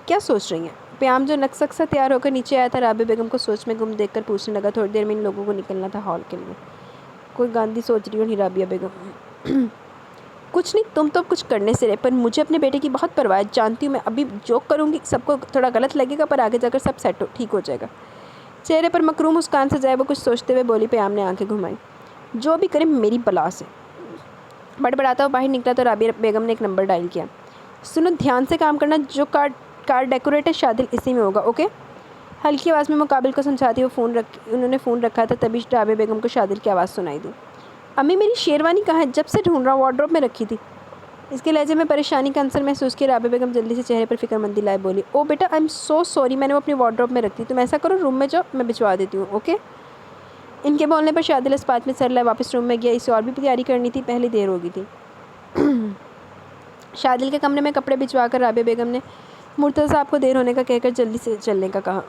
کیا سوچ رہی ہیں؟ پیام جو نقص سا تیار ہو کر نیچے آیا تھا رابعہ بیگم کو سوچ میں گم دیکھ کر پوچھنے لگا۔ تھوڑی دیر میں ان لوگوں کو نکلنا تھا ہال کے لیے۔ کوئی گاندھی سوچ رہی ہو نہیں رابعہ بیگم؟ کچھ نہیں، تم تو کچھ کرنے سے رہے، پر مجھے اپنے بیٹے کی بہت پرواہ ہے۔ جانتی ہوں میں ابھی جو کروں گی سب کو تھوڑا غلط لگے گا پر آگے جا کر سب سیٹ ٹھیک ہو جائے گا۔ چہرے پر مکروہ مسکان سے جائے وہ کچھ سوچتے ہوئے بولی۔ پیام نے آنکھیں گھمائی۔ جو بھی کرے میری بلا سے۔ بڑبڑاتا ہوا باہر نکلا تو رابعہ بیگم نے ایک نمبر ڈائل کیا۔ سنو دھیان سے کام کرنا، جو کار ڈیکوریٹ ہے شادل اسی میں ہوگا، اوکے؟ ہلکی آواز میں مقابل کو سمجھاتی ہوئے انہوں نے فون رکھا تھا تبھی رابعہ بیگم کو شادل کی آواز سنائی دی۔ امی میری شیروانی کہاں ہے؟ جب سے ڈھونڈ رہا ہوں، وارڈروب میں رکھی تھی۔ اس کے لہجے میں پریشانی کا عنصر محسوس کیا رابعہ بیگم جلدی سے چہرے پر فکر مندی لائے بولی۔ او بیٹا آئی ایم سو سوری، میں نے وہ اپنی وارڈروب میں رکھی، تم ایسا کرو روم میں جاؤ میں بھجوا دیتی ہوں، اوکے؟ ان کے بولنے پر شادل اس بات میں سر لائے واپس روم میں گیا۔ اسے اور بھی تیاری کرنی تھی، پہلے دیر ہو گئی تھی۔ شادل کے کمرے میں کپڑے بھجوا کر رابعہ بیگم نے مرتضیٰ صاحب کو دیر ہونے کا کہہ کر جلدی سے چلنے کا کہا۔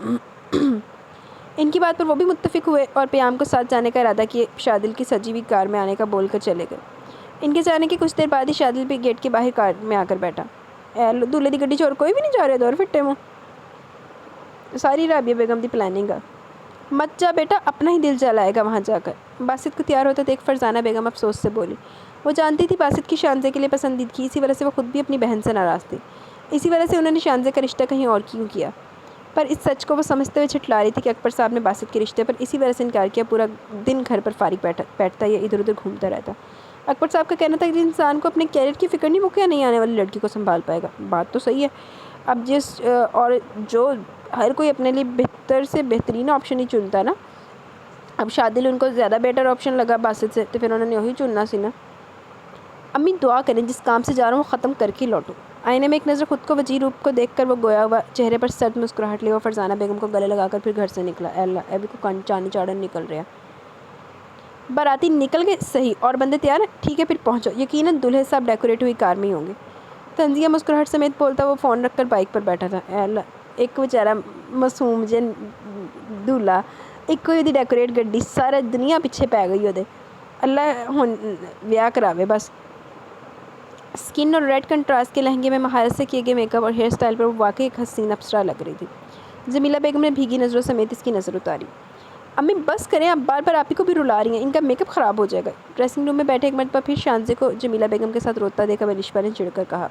ان کی بات پر وہ بھی متفق ہوئے اور پیام کو ساتھ جانے کا ارادہ کیے شادل کی سجی ہوئی کار میں آنے کا بول کر چلے گئے۔ ان کے جانے کے کچھ دیر بعد ہی شادل بھی گیٹ کے باہر کار میں آ کر بیٹھا۔ دولہے دی گڈی چور کوئی بھی نہیں جا رہے دور فٹے منہ ساری رابعہ بیگم دی پلاننگ ہے۔ مت جا بیٹا، اپنا ہی دل جلائے گا وہاں جا کر۔ باسط کو تیار ہوتا دیکھ فرزانہ بیگم افسوس سے بولی۔ وہ جانتی تھی باسط کی شانزے کے لیے پسندیدگی، اسی وجہ سے وہ خود بھی اپنی بہن سے ناراض تھی۔ اسی وجہ سے انہوں نے شانزے کا رشتہ کہیں اور کیوں کیا، پر اس سچ کو وہ سمجھتے ہوئے چھٹلا رہی تھی کہ اکبر صاحب نے باسط کے رشتے پر اسی وجہ سے انکار کیا۔ پورا دن گھر پر فارغ بیٹھتا یا ادھر ادھر گھومتا رہتا۔ اکبر صاحب کا کہنا تھا کہ جس انسان کو اپنے کیریئر کی فکر نہیں وہ کیا نہیں آنے والی لڑکی کو سنبھال پائے گا۔ بات تو صحیح ہے، اب اور جو ہر کوئی اپنے لیے بہتر سے بہترین آپشن ہی چنتا ہے نا، اب شادل ان کو زیادہ بیٹر آپشن لگا باسط سے، تو پھر انہوں نے وہی چننا سی نا۔ امی دعا کریں جس کام سے جا رہا ہوں وہ ختم کر کے لوٹوں۔ آئینے میں ایک نظر خود کو وجیح روپ کو دیکھ کر وہ گویا ہوا چہرے پر سرد مسکراہٹ لے وہ فرزانہ بیگم کو گلے لگا کر پھر گھر سے نکلا۔ اے اللہ، ابھی کو چاندی چاڑن نکل رہا۔ باراتی نکل گئے، صحیح، اور بندے تیار ہیں؟ ٹھیک ہے پھر پہنچو، یقیناً دلہے صاحب ڈیکوریٹ ہوئی کار میں ہی ہوں گے۔ تنزیہ مسکراہٹ سمیت بولتا وہ فون رکھ کر بائک پر بیٹھا تھا۔ اے اللہ، ایک بیچارہ معصوم جن دلہا، ایک کوئی دی ڈیکوریٹ گڈی، سارا دنیا پیچھے پی گئی وہ۔ اللہ ہن ویاہ کراوے بس۔ سکن اور ریڈ کنٹراسٹ کے لہنگے میں مہارت سے کیے گئے میک اپ اور ہیئر سٹائل پر وہ واقعی ایک حسین اپسرا لگ رہی تھی۔ جمیلہ بیگم نے بھیگی نظروں سمیت اس کی نظر اتاری۔ امی بس کریں، آپ بار بار آپ ہی کو بھی رلا رہی ہیں، ان کا میک اپ خراب ہو جائے گا۔ ڈریسنگ روم میں بیٹھے ایک مرتبہ پھر شانزے کو جمیلہ بیگم کے ساتھ روتا دیکھا الیشبا نے چڑھ کر کہا،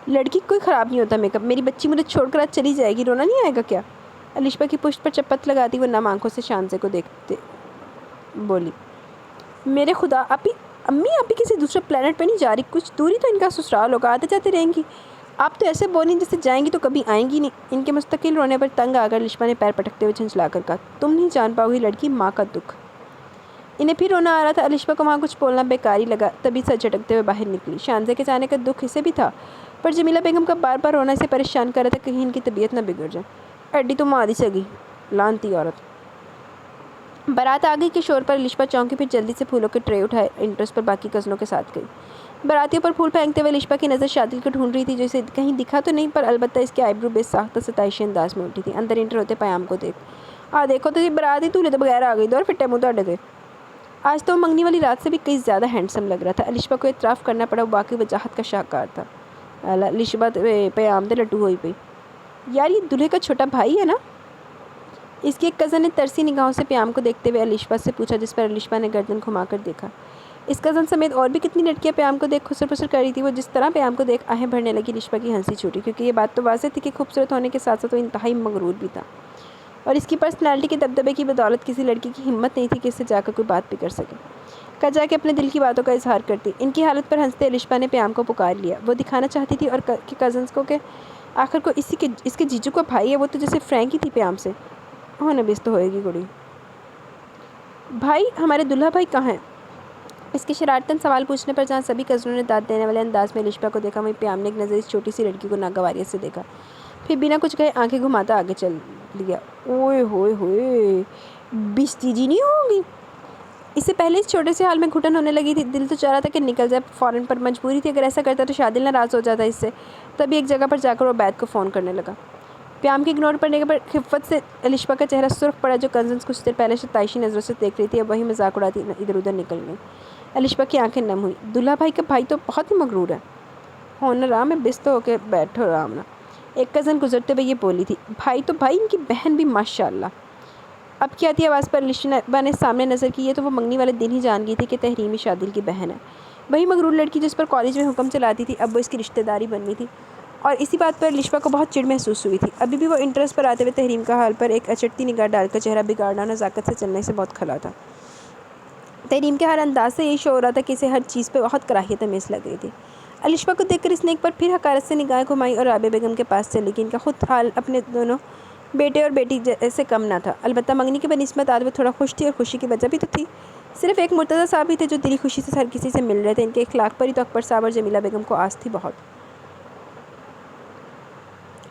لڑکی کوئی خراب نہیں ہوتا میک اپ، میری بچی مجھے چھوڑ کر آج چلی جائے گی، رونا نہیں آئے گا کیا؟ الیشبا کی پشت پر چپت لگاتی وہ نم آنکھوں سے شانزے کو دیکھتے بولی، میرے خدا، امی آپ کسی دوسرے پلانٹ پہ نہیں جا رہی؟ کچھ دوری تو ان کا سسرال ہوگا، آتے جاتے رہیں گی۔ آپ تو ایسے بولیں جیسے جائیں گی تو کبھی آئیں گی نہیں۔ ان کے مستقل رونے پر تنگ آ کر الیشبا نے پیر پٹکتے ہوئے جھنجھلا کر کہا، تم نہیں جان پاؤ گی لڑکی ماں کا دکھ۔ انہیں پھر رونا آ رہا تھا۔ الیشبا کو وہاں کچھ بولنا بیکاری لگا، تبھی سر جھٹکتے ہوئے باہر نکلی۔ شانزے کے جانے کا دکھ اسے بھی تھا، پر جمیلہ بیگم کا بار بار رونا اسے پریشان کر رہا تھا، کہیں ان کی طبیعت نہ بگڑ جائے۔ ایڈی تو ماری سگی لانتی عورت۔ بارات آ گئی کے شور پر الیشبا چونکی پھر جلدی سے پھولوں کے ٹرے اٹھائے انٹرس پر باقی کزنوں کے ساتھ گئی۔ باراتیوں پر پھول پھینکتے ہوئے الیشبا کی نظر شادل کو ڈھونڈ رہی تھی جو اسے کہیں دکھا تو نہیں، پر البتہ اس کے آئی برو بے ساختہ ستائشی انداز میں اٹھی تھی۔ اندر انٹر ہوتے پیام کو دیکھو تو بارات ہی دولہے تو بغیر آ گئی، دور پھٹے منہ تہاڈے تے۔ آج تو وہ منگنی والی رات سے بھی کئی زیادہ ہینڈسم لگ رہا تھا۔ الیشبا کو اعتراف کرنا پڑا، وہ واقعی وجاہت کا شاہکار تھا۔ الیشبا پیام تے لٹو ہوئی پئی، یار یہ دولہے کا چھوٹا بھائی ہے نا؟ اس کی ایک کزن نے ترسی نگاہوں سے پیام کو دیکھتے ہوئے الیشبا سے پوچھا، جس پر الیشبا نے گردن گھما کر دیکھا۔ اس کزن سمیت اور بھی کتنی لڑکیاں پیام کو دیکھ خسر پسر کر رہی تھی۔ وہ جس طرح پیام کو دیکھ آہیں بھرنے لگی، الیشبا کی ہنسی چھوٹی، کیونکہ یہ بات تو واضح تھی کہ خوبصورت ہونے کے ساتھ ساتھ وہ انتہائی مغرور بھی تھا، اور اس کی پرسنالٹی کے دبدبے کی بدولت کسی لڑکی کی ہمت نہیں تھی کہ اس سے جا کر کوئی بات بھی کر سکے، کہ جا کے اپنے دل کی باتوں کا اظہار کرتی۔ ان کی حالت پر ہنستے الیشبا نے پیام کو پکار لیا۔ وہ دکھانا چاہتی تھی اور کہ کزنس کو کہ آخر کو اس کے جیجو کا بھائی ہے، وہ تو جیسے فرینک ہی تھی پیام سے۔ ہونے بیس تو ہوئے گی گڑی۔ بھائی، ہمارے دلہا بھائی کہاں ہیں؟ اس کے شرارتاً سوال پوچھنے پر جہاں سبھی کزنوں نے داد دینے والے انداز میں الیشبا کو دیکھا، وہیں پیام نے ایک نظر اس چھوٹی سی لڑکی کو ناگواریت سے دیکھا، پھر بنا کچھ کہے آنکھیں گھماتا آگے چل لیا۔ اوئے ہوئے ہوئے، بستی جی نہیں ہوگی؟ اس سے پہلے اس چھوٹے سے حال میں گھٹن ہونے لگی تھی۔ دل تو چاہ رہا تھا کہ نکل جائے فوراً، پر مجبوری تھی، اگر ایسا کرتا تو شادل ناراض ہو جاتا اس سے۔ تبھی ایک جگہ پر جا کر وہ عبید کو فون کرنے لگا۔ پیام کے اگنور کرنے پر خفت سے الیشبا کا چہرہ سرخ پڑا، جو کزنس کچھ دیر پہلے ستائشی نظروں سے دیکھ رہی تھی، اب وہی مذاق اڑاتی ادھر ادھر نکل گئی۔ الیشبا کی آنکھیں نم ہوئی۔ دلہا بھائی کا بھائی تو بہت ہی مغرور ہے۔ ہونا رہا میں بست ہو کے بیٹھو آرام نہ۔ ایک کزن گزرتے ہوئے یہ بولی تھی۔ بھائی تو بھائی، ان کی بہن بھی ماشاء اللہ۔ اب کی آتی آواز پر الیشبا نے سامنے نظر کی، یہ تو وہ منگنی والے دن ہی جان گئی تھی کہ تحریمی شادل کی بہن ہے، وہی مغرور لڑکی جس پر کالج میں حکم چلاتی تھی، اب وہ اس کی رشتہ داری بننی تھی، اور اسی بات پر الیشبا کو بہت چڑ محسوس ہوئی تھی۔ ابھی بھی وہ انٹرس پر آتے ہوئے تحریم کا حال پر ایک اچٹتی نگاہ ڈال کر چہرہ بگاڑنا نزاکت سے چلنے سے بہت کھلا تھا۔ تحریم کے ہر انداز سے یہی شو ہو رہا تھا کہ اسے ہر چیز پہ بہت کراہیت آمیز لگ رہی تھی۔ الیشبا کو دیکھ کر اس نے ایک بار پھر حقارت سے نگاہیں گھمائی اور رابعہ بیگم کے پاس چلی گئی۔ ان کا خود حال اپنے دونوں بیٹے اور بیٹی سے کم نہ تھا، البتہ منگنی کے بنسبت آج وہ تھوڑا خوش تھی، اور خوشی کی وجہ بھی تو تھی۔ صرف ایک مرتضیٰ صاحب ہی تھے جو دلی خوشی سے ہر کسی سے مل رہے تھے۔ ان کے اخلاق پر ہی تو اکبر صاحب اور جمیلہ بیگم کو آس تھی بہت۔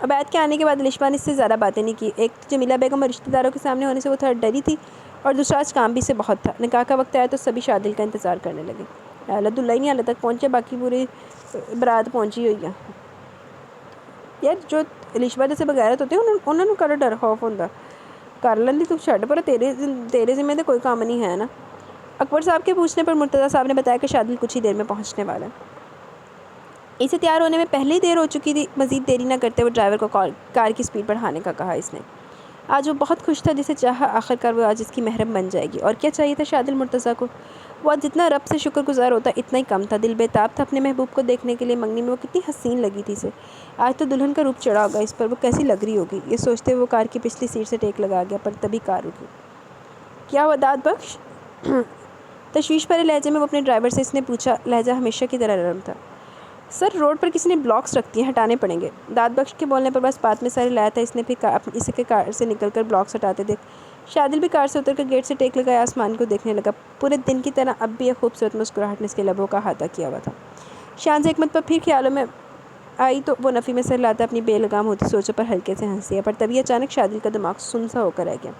عبید کے آنے کے بعد الیشبا نے اس سے زیادہ باتیں نہیں کی۔ ایک تو جمیلہ بیگم اور رشتہ داروں کے سامنے ہونے سے وہ تھوڑا ڈری تھی، اور دوسرا آج کام بھی سے بہت تھا۔ نکاح کا وقت آیا تو سبھی شادل کا انتظار کرنے لگے۔ دلہا ہی نہیں حالت تک پہنچے، باقی پوری برات پہنچی ہوئی ہے۔ یار جو الیشبا جیسے بغیرت ہوتے ہیں انہوں نے کر ڈر خوف ہوتا کر لیں تو چھڈ، پر تیرے ذمہ تو کوئی کام نہیں ہے نا۔ اکبر صاحب کے پوچھنے پر مرتضیٰ صاحب نے بتایا کہ شادل کچھ ہی دیر میں پہنچنے والا ہے۔ اسے تیار ہونے میں پہلے ہی دیر ہو چکی تھی۔ مزید دیری نہ کرتے وہ ڈرائیور کو کار کی سپیڈ بڑھانے کا کہا اس نے۔ آج وہ بہت خوش تھا، جسے چاہا آخر کار وہ آج اس کی محرم بن جائے گی، اور کیا چاہیے تھا شادل مرتضیٰ کو؟ وہ آج جتنا رب سے شکر گزار ہوتا اتنا ہی کم تھا۔ دل بےتاب تھا اپنے محبوب کو دیکھنے کے لیے۔ منگنی میں وہ کتنی حسین لگی تھی اسے، آج تو دلہن کا روپ چڑھا ہوگا اس پر، وہ کیسی لگ رہی ہوگی، یہ سوچتے ہوئے وہ کار کی پچھلی سیٹ سے ٹیک لگا گیا، پر تبھی کار رکی۔ کیا ہوا داد بخش؟ تشویش بھرے لہجے میں وہ اپنے ڈرائیور سے اس نے پوچھا۔ لہجہ ہمیشہ کی طرح نرم تھا۔ سر، روڈ پر کسی نے بلاکس رکھ دیے ہیں، ہٹانے پڑیں گے۔ داد بخش کے بولنے پر بس بات میں سر ہلایا تھا اس نے، پھر اسے کے کار سے نکل کر بلاکس ہٹاتے دیکھ شادل بھی کار سے اتر کر گیٹ سے ٹیک لگایا آسمان کو دیکھنے لگا۔ پورے دن کی طرح اب بھی ایک خوبصورت مسکراہٹ نے اس کے لبوں کا احاطہ کیا ہوا تھا۔ شان سے حکمت پر پھر خیالوں میں آئی تو وہ نفی میں سر لاتا اپنی بے لگام ہوتی سوچوں پر ہلکے سے ہنسی ہے، پر تبھی اچانک شادل کا دماغ سن سا ہو کر رہ گیا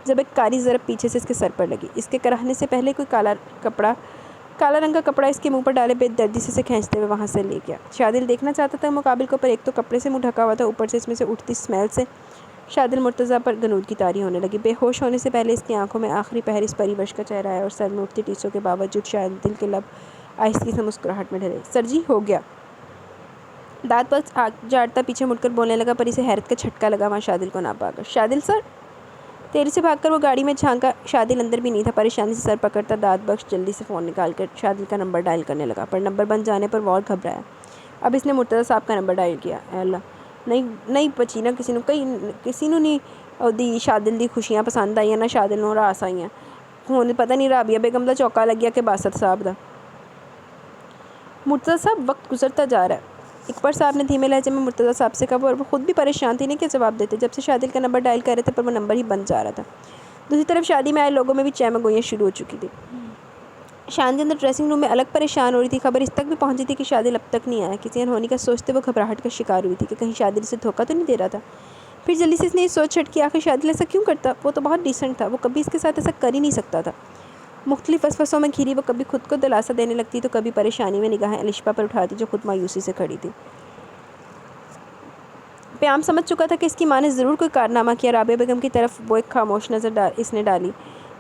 جب ایک کاری ضرب پیچھے سے اس کے سر پر لگی۔ اس کے کراہنے سے پہلے کوئی کالا رنگ کا کپڑا اس کے منہ پر ڈالے بے دردی سے اسے کھینچتے ہوئے وہاں سے لے گیا۔ شادل دیکھنا چاہتا تھا مقابل کو، پر ایک تو کپڑے سے منہ ڈھکا ہوا تھا، اوپر سے اس میں سے اٹھتی اسمیل سے شادل مرتضیٰ پر غنودگی طاری ہونے لگی۔ بے ہوش ہونے سے پہلے اس کی آنکھوں میں آخری پہر اس پری وش کا چہرہ آیا اور سر میں اٹھتی ٹیسوں کے باوجود شادل کے لب آہستگی سے مسکراہٹ میں ڈھلے۔ سر جی ہو گیا۔ دانت پر جاڑتا پیچھے مڑ کر بولنے لگا، پر اسے حیرت کا جھٹکا لگا وہاں شادل کو نہ پا کر۔ شادل سر! تیزی سے بھاگ کر وہ گاڑی میں جھانکا۔ شادل اندر بھی نہیں تھا۔ پریشانی سے سر پکڑتا دانت بخش جلدی سے فون نکال کر شادل کا نمبر ڈائل کرنے لگا، پر نمبر بند جانے پر وہ اور گھبرایا۔ اب اس نے مرتضیٰ صاحب کا نمبر ڈائل کیا۔ اے اللہ! نہیں بچی نہ کسی نو نہیں دی شادل دی خوشیاں پسند آئیاں نہ شادل نو راس آئیاں۔ ہن پتہ نہیں رابعہ بیگم دا چوکا لگیا کہ باسط صاحب دا۔ مرتضیٰ صاحب وقت گزرتا جا رہا ہے، اکبر صاحب نے دھیمے لہجے میں مرتضیٰ صاحب سے کہا، اور وہ خود بھی پریشان تھی، نہیں کیا جواب دیتے۔ جب سے شادل کا نمبر ڈائل کر رہے تھے پر وہ نمبر ہی بند جا رہا تھا۔ دوسری طرف شادی میں آئے لوگوں میں بھی چہ مگوئیاں شروع ہو چکی تھی۔ شان اندر ڈریسنگ روم میں الگ پریشان ہو رہی تھی۔ خبر اس تک بھی پہنچی تھی کہ شادل اب تک نہیں آیا۔ کسی انہونی کا سوچتے وہ گھبراہٹ کا شکار ہوئی تھی کہ کہیں شادل اسے دھوکہ تو نہیں دے رہا تھا۔ پھر جلدی سے اس نے یہ سوچ چھٹ کہ آخر شادل ایسا کیوں کرتا؟ وہ تو بہت ڈیسنٹ تھا، وہ کبھی اس کے ساتھ ایسا کر ہی نہیں سکتا تھا۔ مختلف وسوسوں میں گھری وہ کبھی خود کو دلاسا دینے لگتی تو کبھی پریشانی میں نگاہیں الشپا پر اٹھاتی جو خود مایوسی سے کھڑی تھی۔ پیام سمجھ چکا تھا کہ اس کی ماں نے ضرور کوئی کارنامہ کیا۔ رابعہ بیگم کی طرف وہ ایک خاموش نظر اس نے ڈالی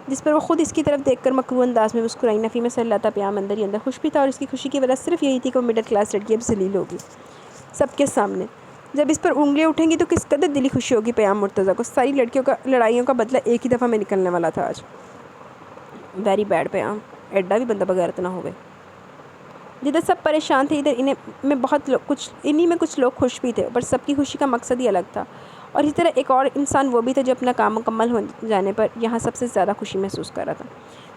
جس پر وہ خود اس کی طرف دیکھ کر مکروہ انداز میں مسکرائی۔ نفی میں سر لاتا پیام اندر ہی اندر خوش بھی تھا، اور اس کی خوشی کی وجہ صرف یہی تھی کہ وہ مڈل کلاس لڑکی اب ذلیل ہوگی سب کے سامنے۔ جب اس پر انگلیاں اٹھیں گی تو کس قدر دلی خوشی ہوگی پیام مرتضیٰ کو۔ ساری لڑائیوں کا بدلہ ایک ہی دفعہ میں نکلنے والا تھا آج۔ ویری بیڈ پیام، ایڈا بھی بندہ بغیرت نہ ہوئے۔ جدھر سب پریشان تھے ادھر انہی میں کچھ لوگ خوش بھی تھے، پر سب کی خوشی کا مقصد ہی الگ تھا۔ اور اسی طرح ایک اور انسان وہ بھی تھا جو اپنا کام مکمل ہو جانے پر یہاں سب سے زیادہ خوشی محسوس کر رہا تھا۔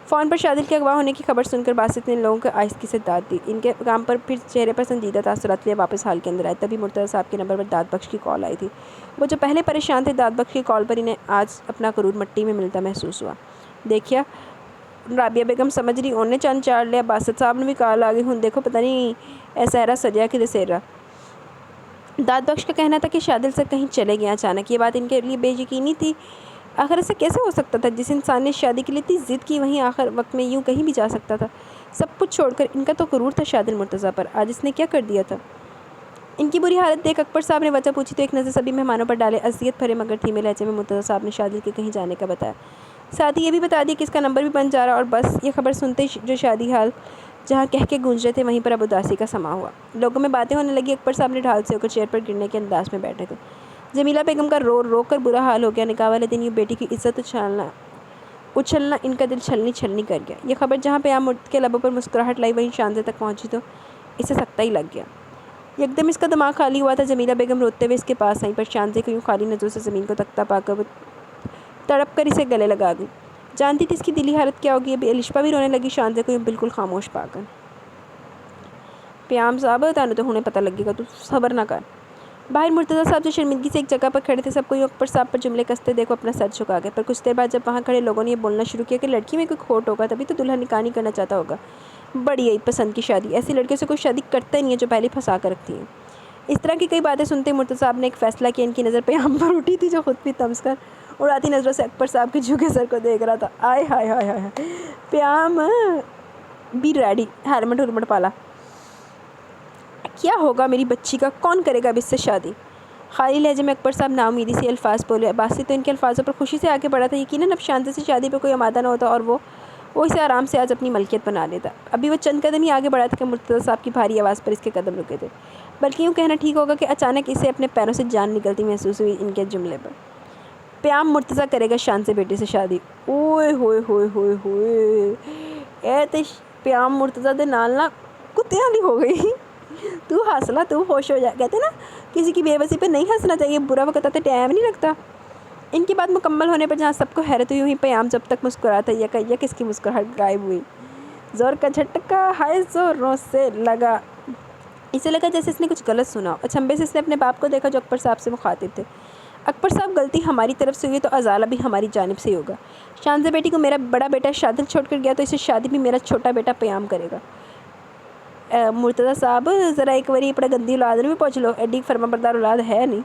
فون پر شادل کے اغوا ہونے کی خبر سن کر باسط نے لوگوں کو آہستگی سے داد دی۔ ان کے کام پر پھر چہرے پر سنجیدہ تاثرات لیے واپس حال کے اندر آئے۔ تبھی مرتضیٰ صاحب کے نمبر پر داد بخش کی کال آئی تھی۔ وہ جو پہلے پریشان تھے، داد بخش کی کال پر انہیں آج اپنا غرور مٹی میں ملتا محسوس ہوا۔ دیکھیا رابعہ بیگم سمجھ رہی انہیں چند چاڑ لیا، باسط صاحب نے بھی کال آ گئی، ہن دیکھو پتہ نہیں ایسا سجیا کہ دسیرا۔ داد بخش کا کہنا تھا کہ شادل سے کہیں چلے گئے اچانک۔ یہ بات ان کے لیے بے یقینی تھی۔ آخر ایسا کیسے ہو سکتا تھا؟ جس انسان نے شادی کے لیے اتنی ضد کی وہیں آخر وقت میں یوں کہیں بھی جا سکتا تھا۔ سب کچھ چھوڑ کر ان کا تو غرور تھا شادل مرتضیٰ پر، آج اس نے کیا کر دیا تھا؟ ان کی بری حالت دیکھ اکبر صاحب نے وجہ پوچھی تو ایک نظر سبھی مہمانوں پر ڈالے اذیت بھرے مگر دھیمے لہجے میں مرتضیٰ صاحب نے شادل کے کہیں جانے کا بتایا، ساتھ ہی یہ بھی بتا دیا کہ اس کا نمبر بھی بند جا رہا، اور بس یہ خبر سنتے ہی جو شادی حال جہاں کہہ کے گونج رہے تھے وہیں پر اب اداسی کا سما ہوا۔ لوگوں میں باتیں ہونے لگی۔ اکبر صاحب نے ڈھال سے ہو کر چیئر پر گرنے کے انداز میں بیٹھے تھے۔ جمیلہ بیگم کا رو کر برا حال ہو گیا۔ نکاح والے دن یہ بیٹی کی عزت اچھلنا ان کا دل چھلنی کر گیا۔ یہ خبر جہاں پیام کے لبوں پر مسکراہٹ لائی وہیں شانزے تک پہنچی تو اسے سکتہ ہی لگ گیا۔ یکدم اس کا دماغ خالی ہوا تھا۔ جمیلہ بیگم روتے ہوئے اس کے پاس آئیں، پر شانزے کو یوں خالی نظروں سے زمین کو تکتا پا کر وہ تڑپ کر اسے گلے لگا گئی۔ جانتی تھی اس کی دلی حالت کیا ہوگی۔ ابھی الشپا بھی رونے لگی شانزے کو یوں بالکل خاموش پا کر۔ پیام صاحب تانوں تو ہنے پتہ لگے گا، تو صبر نہ کر۔ باہر مرتضیٰ صاحب جو شرمندگی سے ایک جگہ پر کھڑے تھے، سب کو یوں اکبر صاحب پر جملے کستے دیکھو اپنا سر جھکا گئے، پر کچھ دیر بعد جب وہاں کھڑے لوگوں نے یہ بولنا شروع کیا کہ لڑکی میں کوئی کھوٹ ہوگا تبھی تو دلہا نکاح نہیں کرنا چاہتا ہوگا، بڑی عیب پسند کی شادی، ایسی لڑکیوں سے کوئی شادی کرتا ہی نہیں ہے جو پہلے پھنسا کر رکھتی ہیں۔ اس طرح کی کئی باتیں سنتے مرتضیٰ صاحب نے ایک فیصلہ کیا۔ ان کی نظر پیام پر اٹھی تھی جو خود بھی طمس کر اڑاتی نظروں سے اکبر صاحب کے جھکے سر کو دیکھ رہا تھا۔ آئے ہائے ہائے ہائے، پیام بھی ریڈی، ہیلمٹ پالا۔ کیا ہوگا میری بچی کا؟ کون کرے گا اب اس سے شادی؟ خالی لہجے میں اکبر صاحب نا امیدی سے الفاظ بولے۔ باسط تو ان کے الفاظوں پر خوشی سے آگے بڑھا تھا۔ یقیناً اب شانزے سے شادی پہ کوئی آمادہ نہ ہوتا اور وہ اسے آرام سے آج اپنی ملکیت بنا لیتا۔ ابھی وہ چند قدم ہی آگے بڑھا تھا کہ مرتضیٰ صاحب کی بھاری آواز پر اس کے قدم رکے تھے، بلکہ یوں کہنا ٹھیک ہوگا کہ اچانک اسے اپنے پیروں سے جان نکلتی محسوس ہوئی ان کے جملے پر۔ پیام مرتضیٰ کرے گا شانزے بیٹے سے شادی؟ اوئے ہوئے ہوئے ہوئے ہوئے، اے تے پیام مرتضیٰ دے نال نہ کتے والی ہو گئی۔ تو ہنس لا، تو خوش ہو جا۔ کہتے نا کسی کی بے بسی پہ نہیں ہنسنا چاہیے، برا وقت آتے ٹائم نہیں لگتا۔ ان کی بات مکمل ہونے پر جہاں سب کو حیرت ہوئی، پیام جب تک مسکراتا یک اس کی مسکراہٹ غائب ہوئی۔ زور کا جھٹکا ہائے زوروں سے لگا، اسے لگا جیسے اس نے کچھ غلط سنا۔ اچنبے سے اس نے اپنے باپ کو دیکھا جو اکبر صاحب سے مخاطب تھے۔ اکبر صاحب غلطی ہماری طرف سے ہوئی تو ازالہ بھی ہماری جانب سے ہی ہوگا. شانزہ بیٹی کو میرا بڑا بیٹا شادل چھوڑ کر گیا تو اسے شادی بھی میرا چھوٹا بیٹا پیام کرے گا. مرتضیٰ صاحب ذرا ایک باری اپنا گندی اولاد میں پہنچ لو، ایڈی فرما بردار اولاد ہے نہیں.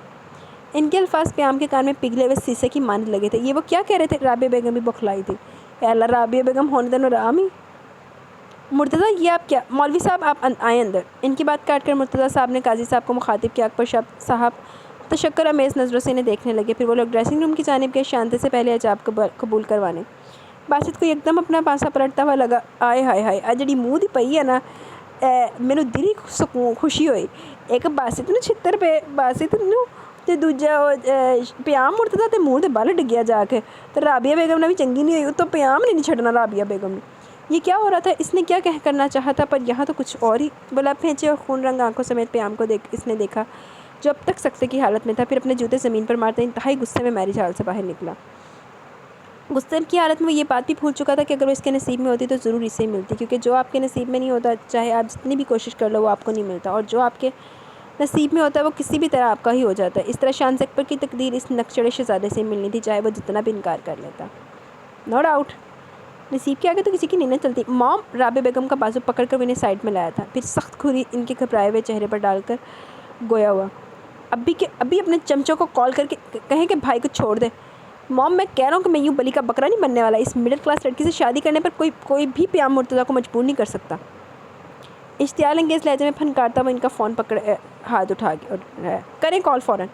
ان کے الفاظ پیام کے کان میں پگھلے ہوئے سیسے کی مانند لگے تھے. یہ وہ کیا کہہ رہے تھے؟ رابعہ بیگم بھی بوکھلائی تھی. اے اللہ، رابعہ بیگم ہونے دن رام ہی. مرتضیٰ یہ آپ کیا؟ مولوی صاحب آپ آئیں اندر. ان کی بات کاٹ کر مرتضیٰ صاحب نے قاضی صاحب کو مخاطب کیا. اکبر صاحب تشکر امیز نظروں سے انہیں دیکھنے لگے. پھر وہ لوگ ڈریسنگ روم کی جانب گئے شانتے سے پہلے حجاب قبول کروانے. باسط کو یکدم اپنا پاسا پلٹتا ہوا لگا. آئے ہائے ہائے، آ جڑی منہ دی پئی ہے نا، میرے دل ہی خوشی ہوئی. ایک باسط نو چھتر پہ باسط نو تے دوجا پیام مرتضیٰ تے منہ دے بال ڈگیا جا کے. تو رابعہ بیگم نے بھی چنگی نہیں ہوئی تو پیام نے نہیں چھڑنا رابعہ بیگم نے. یہ کیا ہو رہا تھا؟ اس نے کیا کرنا چاہا تھا، پر یہاں تو کچھ اور ہی. گلاب پھینچے اور خون رنگ آنکھوں سمیت پیام کو اس نے دیکھا جو اب تک سکتے کی حالت میں تھا. پھر اپنے جوتے زمین پر مارتے انتہائی غصے میں میرج ہال سے باہر نکلا. غصے کی حالت میں وہ یہ بات بھی بھول چکا تھا کہ اگر وہ اس کے نصیب میں ہوتی تو ضرور اسے ملتی، کیونکہ جو آپ کے نصیب میں نہیں ہوتا چاہے آپ جتنی بھی کوشش کر لو وہ آپ کو نہیں ملتا، اور جو آپ کے نصیب میں ہوتا ہے وہ کسی بھی طرح آپ کا ہی ہو جاتا ہے. اس طرح شانزہ اکبر کی تقدیر اس نکچڑے شہزادے سے ملنی تھی، چاہے وہ جتنا بھی انکار کر لیتا. نو ڈاؤٹ نصیب کے آگے تو کسی کی نہیں چلتی. مام، رابعہ بیگم کا بازو پکڑ کر انہیں سائڈ میں لایا تھا. پھر سخت کھری ان کے گھبرائے ہوئے چہرے پر ڈال کر گویا ہوا. ابھی اپنے چمچوں کو کال کر کے کہیں کہ بھائی کو چھوڑ دے. مام، میں کہہ رہا ہوں کہ میں یوں بلی کا بکرا نہیں بننے والا. اس مڈل کلاس لڑکی سے شادی کرنے پر کوئی بھی پیام مرتضیٰ کو مجبور نہیں کر سکتا. اشتعال انگیز لہجے میں پھنکارتا ہوا ان کا فون پکڑ ہاتھ اٹھا کے کریں کال فوراً.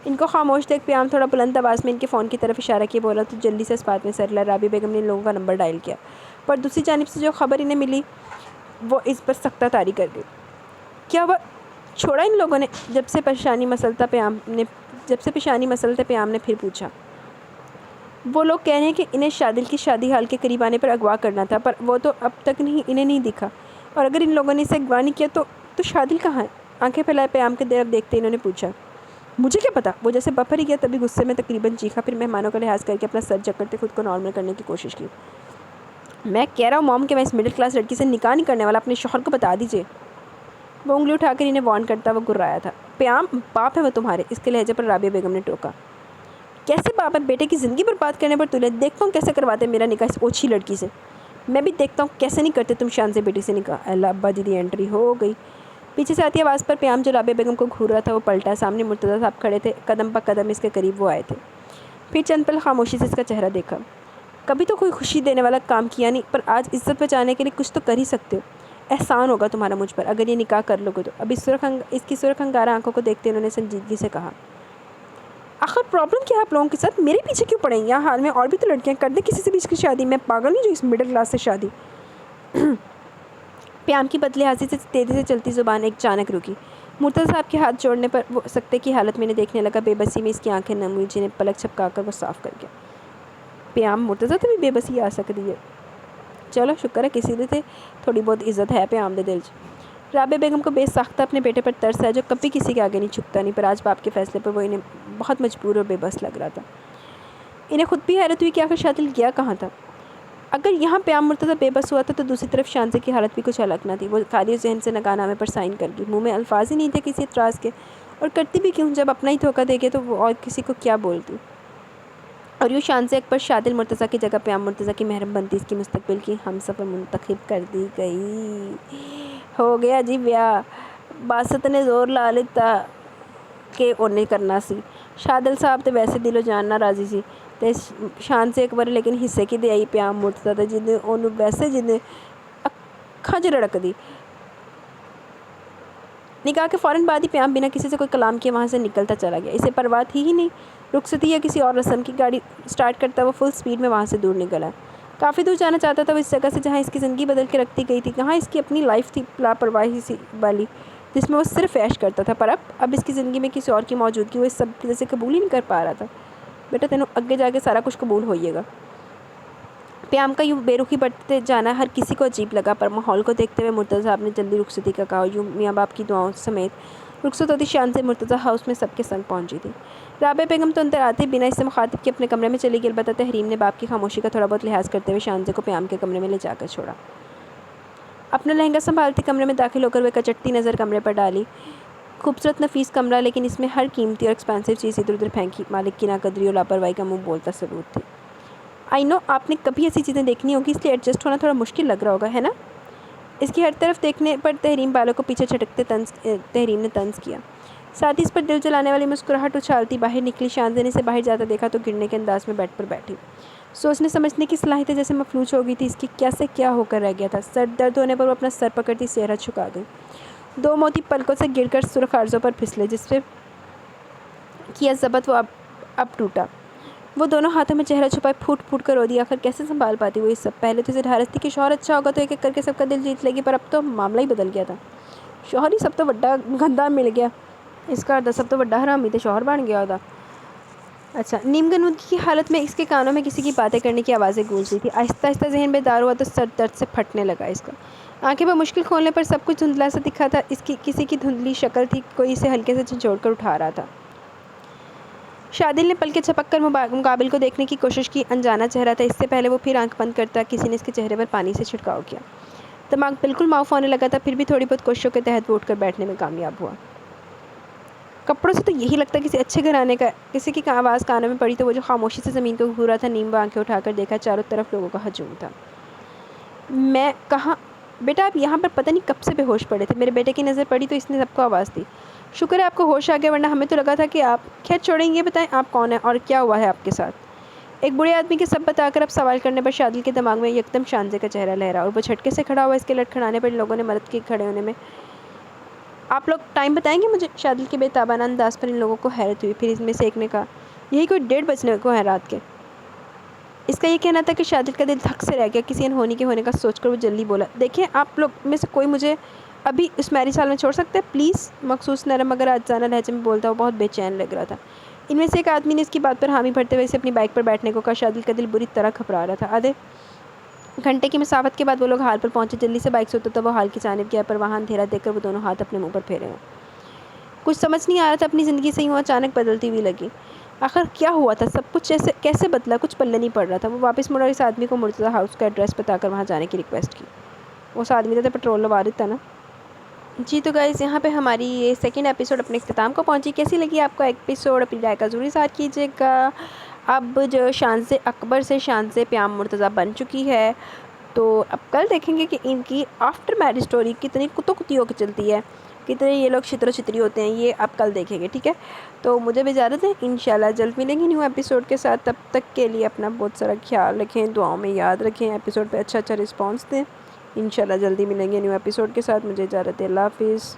ان کو خاموش دیکھ پیام تھوڑا بلند آواز میں ان کے فون کی طرف اشارہ کیا بولا تو جلدی سے اس بات میں سر لا. رابعہ بیگم نے ان لوگوں کا نمبر ڈائل کیا، پر دوسری جانب سے جو خبر انہیں ملی وہ اس پر سختہ طاری کر گئی. کیا ہوا؟ چھوڑا ان لوگوں نے؟ جب سے پیشانی مسلتے پیام نے پھر پوچھا. وہ لوگ کہہ رہے ہیں کہ انہیں شادل کی شادی ہال کے قریب آنے پر اغوا کرنا تھا، پر وہ تو اب تک انہیں نہیں دکھا. اور اگر ان لوگوں نے اسے اغوا نہیں کیا تو شادل کہاں ہے؟ آنکھیں پھیلائے پیام کے طرف دیکھتے انہوں نے پوچھا. مجھے کیا پتا؟ وہ جیسے بفر ہی گیا تبھی غصے میں تقریباً چیخا. پھر مہمانوں کا لحاظ کر کے اپنا سر جکڑتے خود کو نارمل کرنے کی کوشش کی. میں کہہ رہا ہوں مام کہ میں اس مڈل کلاس لڑکی سے نکاح نہیں کرنے والا. اپنے شوہر کو بتا دیجیے. وہ انگلی اٹھا کر انہیں وارن کرتا وہ گرایا تھا. پیام، باپ ہے وہ تمہارے. اس کے لہجے پر رابعہ بیگم نے ٹوکا. کیسے باپ ہے؟ بیٹے کی زندگی برباد کرنے پر تلے. دیکھتا ہوں کیسے کرواتے میرا نکاح اس اوچھی لڑکی سے. میں بھی دیکھتا ہوں کیسے نہیں کرتے تم شانزہ بیٹی سے نکاح. اللہ، ابا جی دی انٹری ہو گئی. پیچھے سے آتی آواز پر پیام جو رابعہ بیگم کو گھور رہا تھا وہ پلٹا. سامنے مرتضیٰ صاحب کھڑے تھے. قدم پہ قدم اس کے قریب وہ آئے تھے. پھر چند پل خاموشی سے اس کا چہرہ دیکھا. کبھی تو کوئی خوشی دینے والا کام کیا نہیں، پر آج عزت بچانے کے لیے کچھ تو کر ہی سکتے ہو. احسان ہوگا تمہارا مجھ پر اگر یہ نکاح کر لو گے تو. اب اس کی سرخ انگارہ آنکھوں کو دیکھتے انہوں نے سنجیدگی سے کہا. آخر پرابلم کیا ہے آپ لوگوں کے ساتھ؟ میرے پیچھے کیوں پڑیں؟ یہاں حال میں اور بھی تو لڑکیاں کر دیں کسی سے بھی اس کی شادی. میں پاگل نہیں جو اس مڈل کلاس سے شادی. پیام کی بدلے حاضی سے تیزی سے چلتی زبان ایک اچانک رکی. مرتضیٰ صاحب کے ہاتھ جوڑنے پر وہ سکتے کی حالت میں انہیں دیکھنے لگا. بے بسی میں اس کی آنکھیں نم ہوئی جنہیں پلک چھپکا کر وہ صاف کر گیا. پیام، مرتضیٰ تو بھی بے بسی آ سکتی ہے. چلو شکر ہے کسی دے تھوڑی بہت عزت ہے پیام دے دل. رابعہ بیگم کو بے ساختہ اپنے بیٹے پر ترس ہے جو کبھی کسی کے آگے نہیں جھکتا نہیں، پر آج باپ کے فیصلے پر وہ انہیں بہت مجبور اور بے بس لگ رہا تھا. انہیں خود بھی حیرت ہوئی کہ آخر شادل گیا کہاں تھا. اگر یہاں پیام مرتضیٰ بے بس ہوا تھا تو دوسری طرف شانزہ کی حالت بھی کچھ الگ نہ تھی. وہ خالی ذہن سے نکاح نامے پر سائن کر گئی. منہ میں الفاظ ہی نہیں تھے کسی اعتراض کے، اور کرتی بھی کیوں جب اپنا ہی دھوکہ دے گے تو وہ اور کسی کو کیا بولتی. اور یوں شانزہ اکبر شادل مرتضیٰ کی جگہ پیام مرتضیٰ کی محرم بنتی. اس کی مستقبل کی ہم سفر منتخب کر دی گئی. ہو گیا جی بیاہ. باسط نے زور لا لیتا کہ انہیں کرنا سی. شادل صاحب تے ویسے دل و جان نہ راضی سی تے شانزہ اکبر لیکن حصے کی دے آئی پیام مرتضیٰ تے جنہیں انہوں ویسے جنہیں اکھاں چ رڑک دی. نکاح کے فوراً بعد ہی پیام بنا کسی سے کوئی کلام کیے وہاں سے نکلتا چلا گیا. اسے پرواہ تھی ہی نہیں رخصتی یا کسی اور رسم کی. گاڑی سٹارٹ کرتا وہ فل سپیڈ میں وہاں سے دور نکلا. کافی دور جانا چاہتا تھا وہ اس جگہ سے جہاں اس کی زندگی بدل کے رکھتی گئی تھی. کہاں اس کی اپنی لائف تھی لاپرواہی سی والی جس میں وہ صرف عیش کرتا تھا، پر اب اس کی زندگی میں کسی اور کی موجودگی وہ اس سب کی وجہ سے قبول ہی نہیں کر پا رہا تھا. بیٹا تینوں اگے جا کے سارا کچھ قبول ہوئیے گا. پیام کا یوں بے رخی بڑھتے جانا ہر کسی کو عجیب لگا، پر ماحول کو دیکھتے ہوئے مرتضیٰ صاحب نے جلدی رخصتی کا کہا. یوں میاں باپ کی دعاؤں سمیت رخصت ہوتی شانزہ مرتضیٰ ہاؤس میں سب کے سنگ پہنچی تھی. رابعہ بیگم تو اندر آتے بنا اس سے مخاطب کے اپنے کمرے میں چلی گئی. البتہ تحریم نے باپ کی خاموشی کا تھوڑا بہت لحاظ کرتے ہوئے شانزہ کو پیام کے کمرے میں لے جا کر چھوڑا. اپنا لہنگا سنبھالتی کمرے میں داخل ہو کر وہ کچٹتی نظر کمرے پر ڈالی. خوبصورت نفیس کمرہ، لیکن اس میں ہر قیمتی اور ایکسپینسو چیز ادھر ادھر پھینکی۔ مالک کی ناقدری اور لاپرواہی کا منہ بولتا ثبوت تھی۔ آئی نو آپ نے کبھی ایسی چیزیں دیکھنی ہوگی، اس لیے ایڈجسٹ ہونا تھوڑا مشکل لگ رہا ہوگا، ہے نا؟ اس کی ہر طرف دیکھنے پر تحریم بالوں کو پیچھے چھٹکتے تحریم نے طنز کیا، ساتھ ہی اس پر دل جلانے والی مسکراہٹ اچھالتی باہر نکلی۔ شانزے نے اسے باہر جاتا دیکھا تو گرنے کے انداز میں بیڈ پر بیٹھی سوچنے سمجھنے کی صلاحیتیں جیسے مفلوج ہو گئی تھی۔ اس کی کیسے کیا ہو کر رہ گیا تھا؟ سر درد ہونے پر وہ اپنا سر پکڑتی چہرہ جھکا گئی۔ دو موتی پلکوں سے گر کر سرخ عارضوں پر پھسلے، جس پہ کیا ضبط وہ اب ٹوٹا۔ وہ دونوں ہاتھوں میں چہرہ چھپائے پھوٹ پھوٹ کر رو دی۔ آخر کیسے سنبھال پاتی وہ یہ سب؟ پہلے تو اسے ڈھارس تھی کہ شوہر اچھا ہوگا تو ایک ایک کر کے سب کا دل جیت لے گی، پر اب تو معاملہ ہی بدل گیا تھا۔ شوہر ہی سب تو بڑا گندہ مل گیا، اس کا سب تو بڑا حرامی تھا شوہر بن گیا ہوتا۔ اچھا، نیم گنودگی کی حالت میں اس کے کانوں میں کسی کی باتیں کرنے کی آوازیں گونج رہی تھی۔ آہستہ آہستہ ذہن بیدار ہوا تو سر درد سے پھٹنے لگا اس کا۔ آنکھیں بمشکل کھولنے پر سب کچھ دھندلا سا دکھا تھا۔ اس کی کسی کی دھندلی شکل تھی، کوئی اسے ہلکے سے جھنجھوڑ کر اٹھا رہا تھا۔ شادل نے پلکیں جھپک کر مقابل کو دیکھنے کی کوشش کی۔ انجانا چہرہ تھا، اس سے پہلے وہ پھر آنکھ بند کرتا کسی نے اس کے چہرے پر پانی سے چھڑکاؤ کیا۔ دماغ بالکل معاف ہونے لگا تھا، پھر بھی تھوڑی بہت کوششوں کے تحت وہ اٹھ کر بیٹھنے میں کامیاب ہوا۔ کپڑوں سے تو یہی لگتا کسی اچھے گھرانے کا۔ کسی کی آواز کانوں میں پڑی تو وہ جو خاموشی سے زمین کو گھورا تھا۔ نیم آنکھیں اٹھا کر دیکھا، چاروں طرف لوگوں کا ہجوم تھا۔ میں کہاں بیٹا؟ آپ یہاں پر پتہ نہیں کب سے بے ہوش پڑے تھے۔ میرے بیٹے کی نظر پڑی تو اس نے سب کو آواز دی۔ شکر ہے آپ کو ہوش آ گیا، ورنہ ہمیں تو لگا تھا کہ آپ… خیر چھوڑیں، یہ بتائیں آپ کون ہیں اور کیا ہوا ہے آپ کے ساتھ؟ ایک بوڑھے آدمی کے سب بتا کر اب سوال کرنے پر شادل کے دماغ میں یکدم شانزے کا چہرہ لہرا اور وہ جھٹکے سے کھڑا ہوا۔ اس کے لڑکھڑانے پر لوگوں نے مدد کی کھڑے ہونے میں۔ آپ لوگ ٹائم بتائیں گے مجھے؟ شادل کے بے تابانہ انداز پر ان لوگوں کو حیرت ہوئی۔ پھر اس میں سے ایک نے کہا، یہی کوئی 1:30 بجنے کو ہے رات کے۔ اس کا یہ کہنا تھا کہ شادل کا دل دھک سے رہ گیا۔ کسی انہونی کے ہونے کا سوچ کر وہ جلدی بولا، دیکھیں آپ لوگ میں سے کوئی مجھے ابھی اس میرج ہال میں چھوڑ سکتے ہیں پلیز؟ مخصوص نرم مگر عاجزانہ لہجے میں بولتا، وہ بہت بے چین لگ رہا تھا۔ ان میں سے ایک آدمی نے اس کی بات پر حامی بھرتے ہوئے اسے اپنی بائک پر بیٹھنے کو کہا۔ شادل کا دل بری طرح گھبرا رہا تھا۔ آدھے گھنٹے کی مسافت کے بعد وہ لوگ ہال پر پہنچے۔ جلدی سے بائک سے اترتا وہ ہال کی جانب گیا، پر وہاں اندھیرا دیکھ کر وہ دونوں ہاتھ اپنے منہ پر پھیرے ہوئے۔ کچھ سمجھ نہیں آ رہا تھا، اپنی زندگی سے یوں اچانک بدلتی ہوئی لگی۔ آخر کیا ہوا تھا؟ سب کچھ کیسے بدلا؟ کچھ پلے نہیں پڑ رہا تھا۔ وہ واپس مڑا اور اس آدمی کو مرتضیٰ ہاؤس کا ایڈریس بتا کر وہاں جانے کی ریکویسٹ کی۔ اس آدمی تو پیٹرول وارد تھا نا۔ جی تو گائز، یہاں پہ ہماری یہ سیکنڈ ایپیسوڈ اپنے اختتام کو پہنچی۔ کیسی لگی آپ کو ایپیسوڈ؟ اپنی رائے کا ضروری اظہار کیجیے گا۔ اب جو شانزے اکبر سے شانزے پیام مرتضیٰ بن چکی ہے، تو اب کل دیکھیں گے کہ ان کی آفٹر میرج سٹوری کتنی کتوں کتی ہو کے چلتی ہے، کتنے یہ لوگ چھتر چھتری ہوتے ہیں، یہ اب کل دیکھیں گے، ٹھیک ہے؟ تو مجھے بھی اجازت ہے، انشاءاللہ جلد ملیں گے نیو ایپیسوڈ کے ساتھ۔ تب تک کے لیے اپنا بہت سارا خیال رکھیں، دعاؤں میں یاد رکھیں، ایپیسوڈ پہ اچھا رسپانس دیں۔ انشاءاللہ جلدی ملیں گے نیو ایپیسوڈ کے ساتھ۔ مجھے اجازت ہے، اللہ حافظ۔